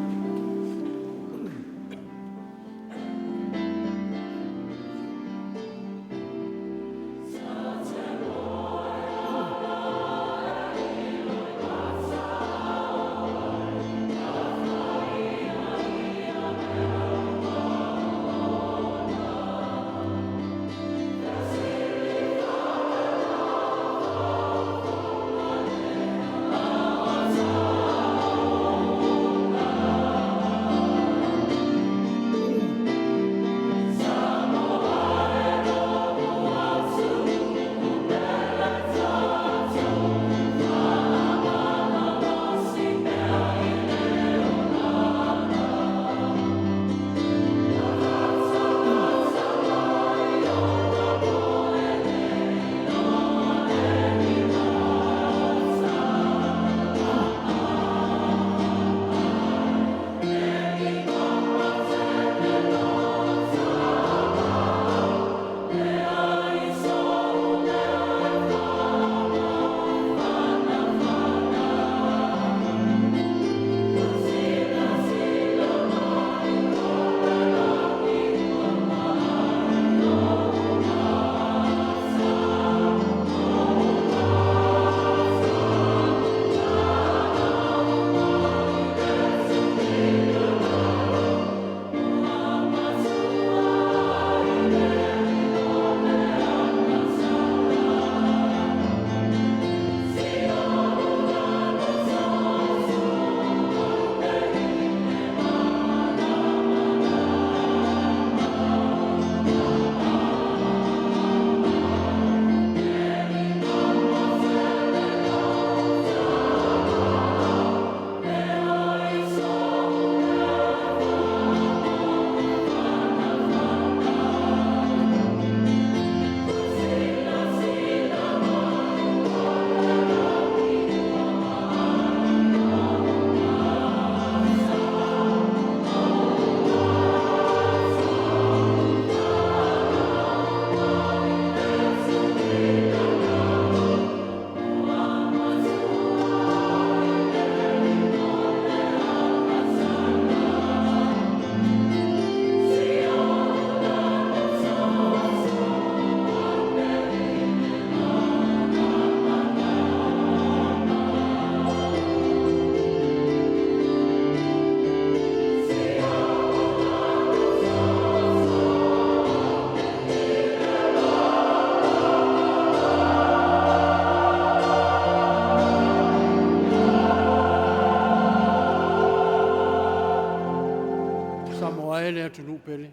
Speaker 2: ele atu nupele.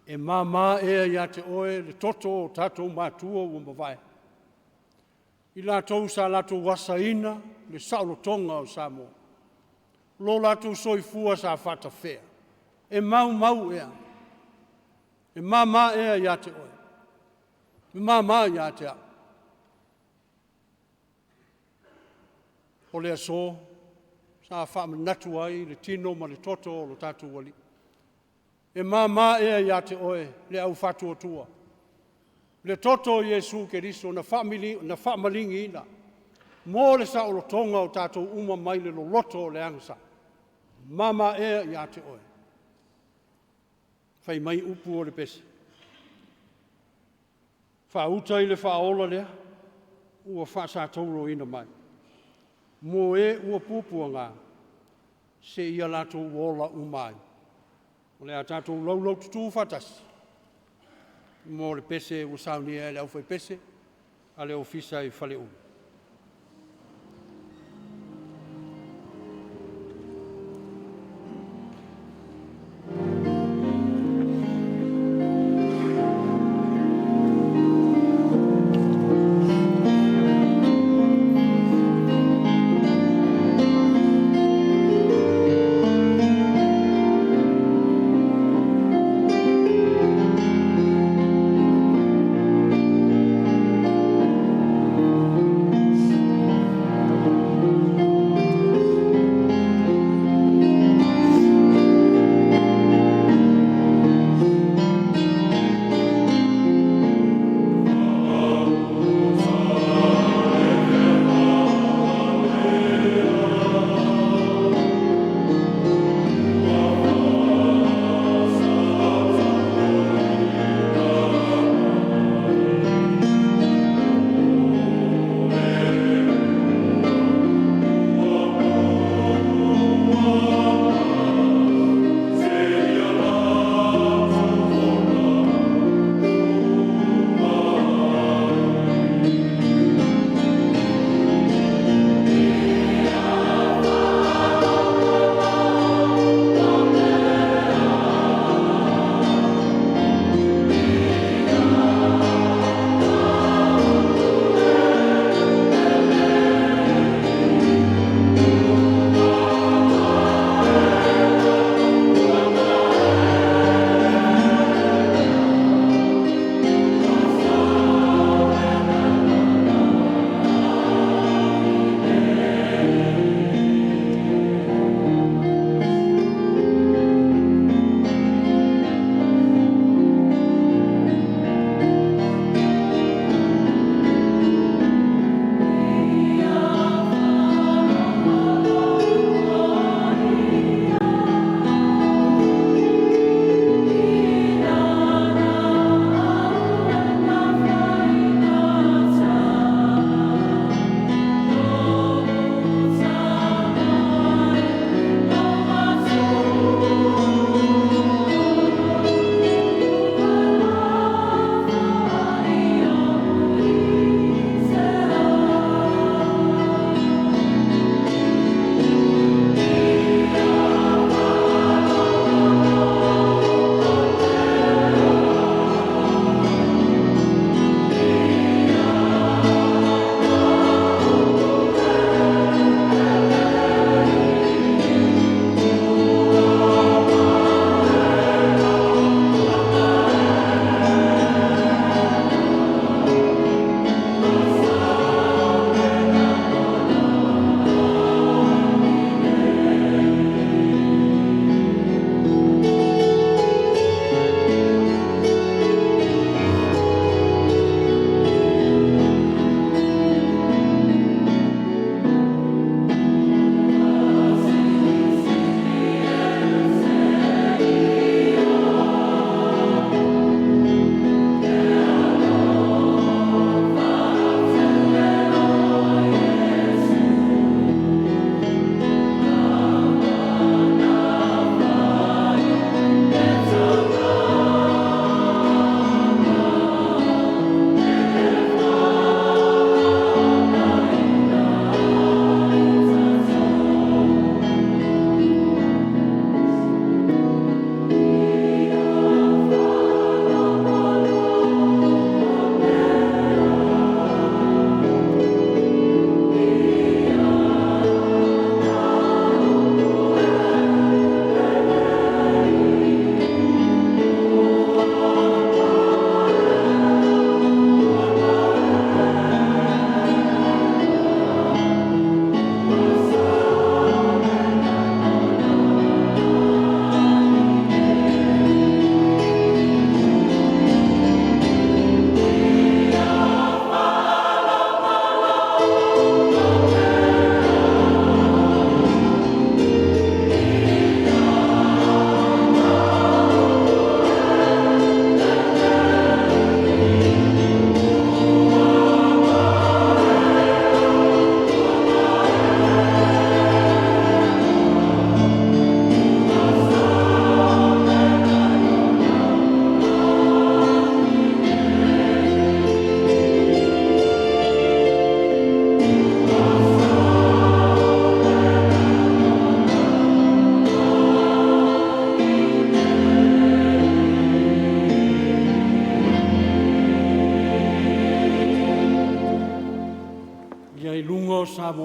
Speaker 2: E mama ea ia te oe le toto o tatou matua ua mawai. I lātou sa lātou wasaina le saulotonga o Samoa. Lo lātou soifua sa whatawhea. E mau ea. E mama ea ia te oe. E mama ia te a. O le aso, sa whaamanatu ai le tino ma le toto o lo tātou wali. E mama ea ia te oe le au whatua tua. Le toto Yesu Keriso na whaamalingi ina. Mō le sa o lo tonga o tātou uma mai le lo loto o le angsa. Mama ea ia te oe. Whai mai upu o le pesi. Whauta i le whaola lea. Ua whaasa tauro ina mai. Mō e ua pupua ngā. Se ia lātou wola umai. O le a tātou laulau tutu whatasi. Mō le pese ua Sauniga le au whai pese. A le ofisa i whale unu.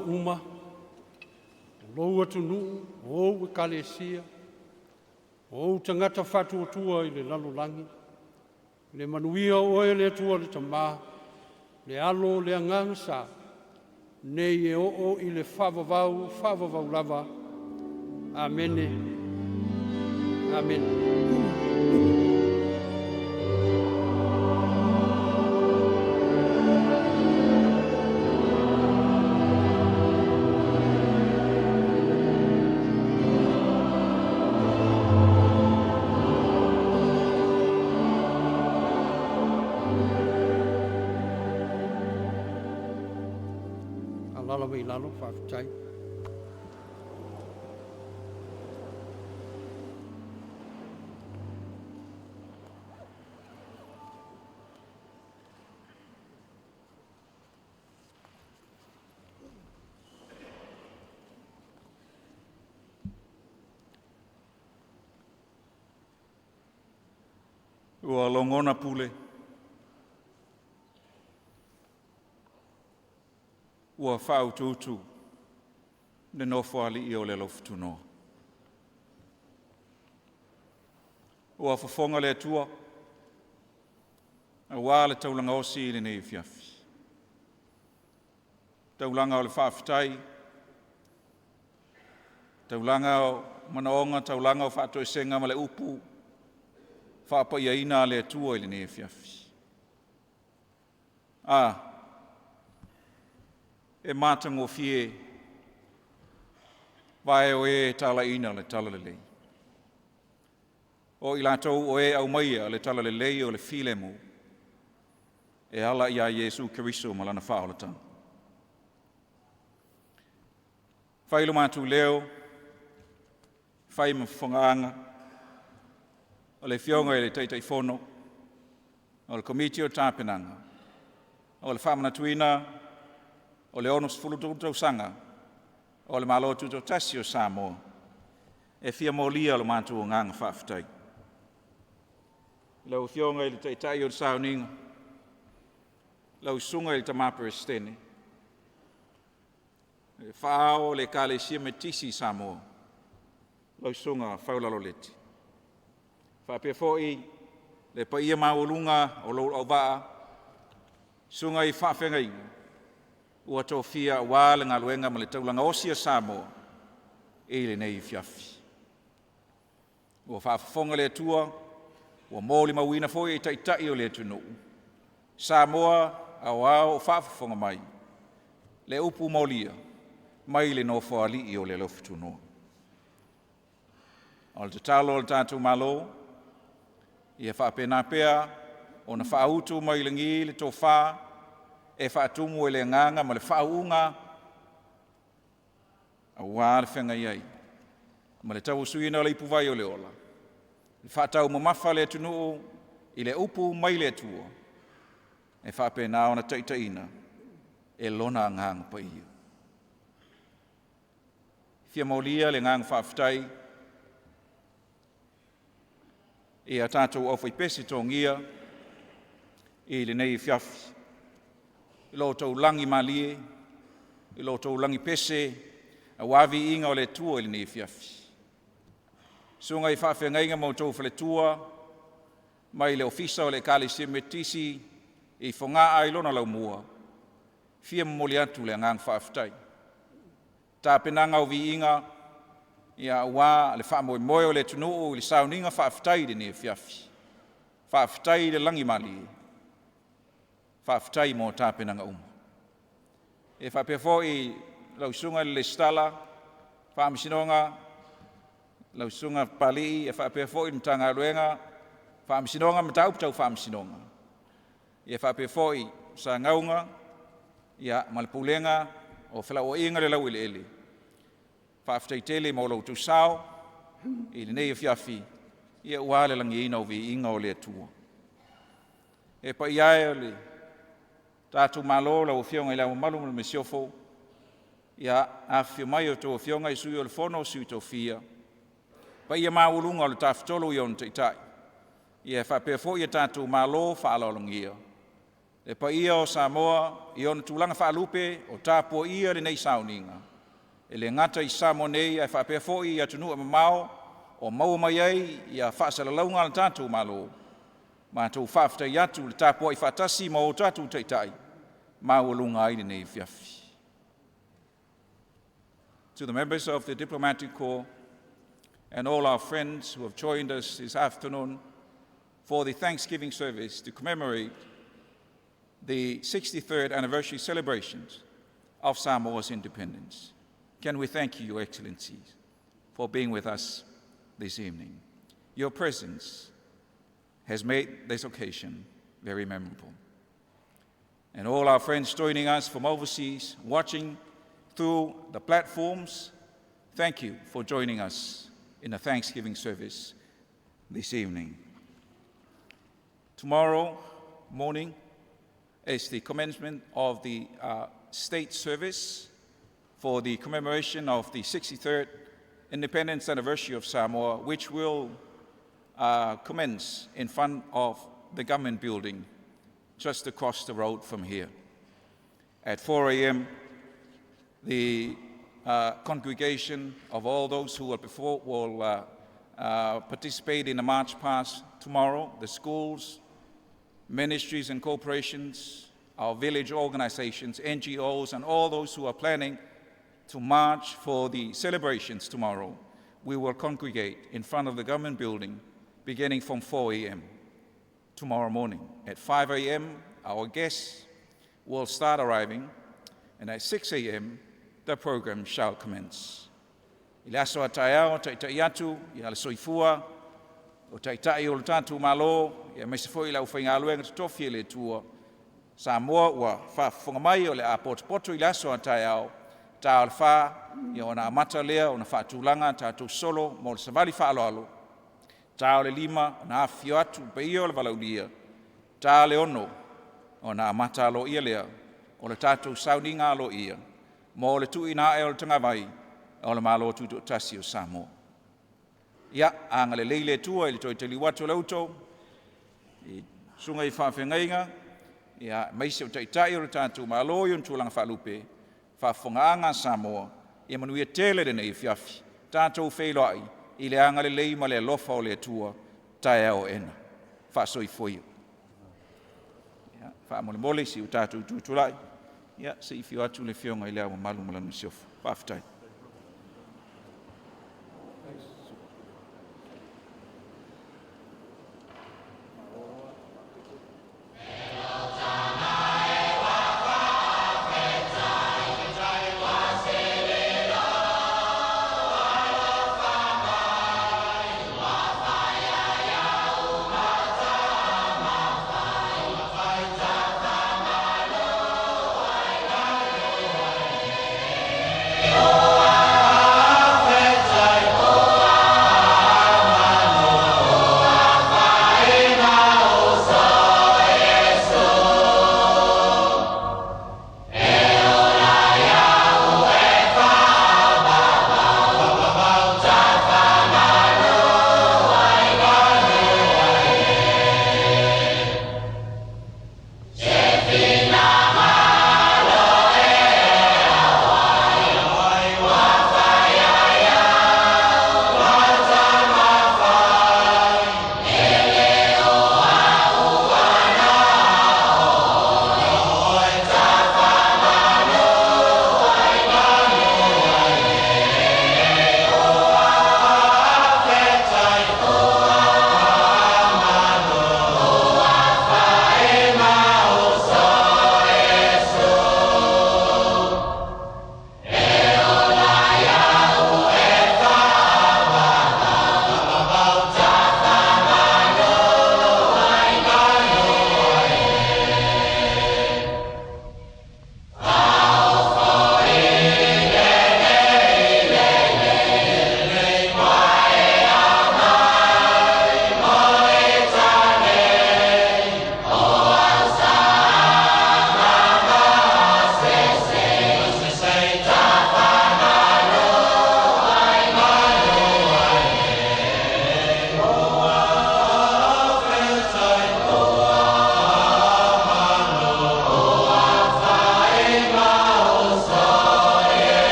Speaker 2: uma, lou atu nuu, ou e kalesia, ou tangata whatuatua i le lalolangi, le manuia oe le atua le tamā, le alo le anganga sa, nei e o i le whavavau lava. Amene. Amen. Alala mai lalo, Faafetai.
Speaker 1: Ua longona pule. Ua whau tūtū. Ne nofo ali i o le lofutuno. Ua whafonga le atua. A wā le taulanga osi i le nei fiafi. Taulanga o le Faafetai. Taulanga o manaonga, taulanga o whātoi senga ma le upu. Whāpa ia ina le atua i le nei fiafi. E mātango fie, vai o e tala ina le tala le lei. O i lātou o e au maia le tala le lei o le file mu, e ala ia Jesu Keriso malana whaolatan. Whailu mātu leo, whai mawhanganga, o le fionga e le teitai whono, o le komiti o tāpenanga, o le FAAMANATUINA, o le onos fulutu Tausaga, o le Malo TUTOATASI o Samoa, e fia molia lo mātu o nganga Faafetai. Lau fionga i le teitai o le Sauniga, lau sunga i le tamapere stene, le whaao le kalesia me tisi Samoa, lau sunga whaulalo leti. Whapea fōi, le paia maulunga o lau au waa, sunga i whawhenga inga, ua tōwhia wā le ngaluenga ma le taulanga osia Samoa, e le nei fiafi. Ua whaafonga le atua, ua mōli mawina fōi e taitai o le tunu. Samoa au au o whaafonga mai, le upu mōlia, mai le no whaali i o le lofutunoa. O le tatalo o le tātou Malo, ia whaapena pea, o na whaautu mai le ngi le tō whaa, e whaatumu e le nganga ma le whaunga, a wā le whenga iai, ma le tau suina le ipu vai o le ola. Le whaatau mamafa le tunu i le upu mai le tua, e whaapena o na taitaina, e lona nganga pa ia. Fia maulia le nganga Faafetai, e a tātou au whaipesi tō ngia, i le nei fiafi. I lo tau langi malie, i lo tau langi pese, a wavi inga o le tua i le nei fiafi. Sunga i whawhenga inga mau tau whale tua, mai le ofisa o le kalisia metisi, i whonga ai lona lau mua, fia moli atu le ngang Faafetai. Tā penanga o vi inga, ia wā le wha moe o le tunuu i le Sauniga Faafetai le nei fiafi. Faafetai le langi malie. Faafetai mō tāpenanga uma. E whapefo i lausunga le stala, whaamisinonga, lausunga pali, e whapefo i mtanga ruenga, whaamisinonga mtauptau whaamisinonga. E whapefo i sa ngaunga, ia malipulenga, o whela o inga le lau ili ili. Faafetai tele mō Lotu sao, i le nei fiafi, ia uale langi ina o vi inga o le atua. E pa iae o le tātou Malo la o fionga i lau malu me siofo, ia a fio mai o tō fionga i sui o le fono sui tō fia. Pa ia maulunga o le tāwhitolo i on teitai. Ia whapea fo ia tātou Malo whaalolongia. Le pa ia o Samoa, i ona tūlanga whaalupe o tāpua ia le nei Sauniga. E le ngata i Samoa nei ai whaapea fo'i i atunua mamao, o maua mai ai i a whaasalaunga le tātou Malo. Mātou Faafetai atu le tāpua i whaatasi ma o tātou taitai, maualunga ai le nei fiafi. To the members of the Diplomatic Corps and all our friends who have joined us this afternoon for the Thanksgiving service to commemorate the 63rd anniversary celebrations of Samoa's independence. Can we thank you, Your Excellencies, for being with us this evening. Your presence has made this occasion very memorable. And all our friends joining us from overseas, watching through the platforms, thank you for joining us in the Thanksgiving service this evening. Tomorrow morning is the commencement of the state service for the commemoration of the 63rd independence anniversary of Samoa, which will commence in front of the government building just across the road from here. At 4 a.m., the congregation of all those who will participate in the march past tomorrow, the schools, ministries and corporations, our village organizations, NGOs, and all those who are planning to march for the celebrations tomorrow, we will congregate in front of the government building beginning from 4 a.m. tomorrow morning. At 5 a.m., our guests will start arriving, and at 6 a.m., the program shall commence. I le aso a taeao, taitai atu, i ala soifua, o taitai o le tātou Malo, ia meise foi lau whaingaluenga te tofi e le tua. Samoa ua whaafonga mai o le a poto i le aso a taeao, tā o le wha, ia o na amata lea, o na whaatulanga, tātou solo, mo le savali whaaloalo. Tā o le lima, o na awhio atu, pe ia o le walaulia. Tā le ono, o na amata alo ia lea, o le tātou Sauniga alo ia. Mo le tui na e o le tangawai, o le Malo TUTOATASI o Samoa. Ia, anga le leile tua, i le toi tali watu lauto, i sunga i whawhengainga, ia maise o taitai o le tātou Malo i on tūlanga whalupe, whawhongaanga Samoa, ia manuia tele de nei fiafi, tātou whailoai, i le anga le leima le lofa o le tua, tae o ena, whaasoi foio. Ia, whaamole mole si o tātou tūtulai, ia, se i fio atu le fionga i lea wa malu malanu siofu. Faafetai.
Speaker 5: Oh!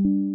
Speaker 5: you.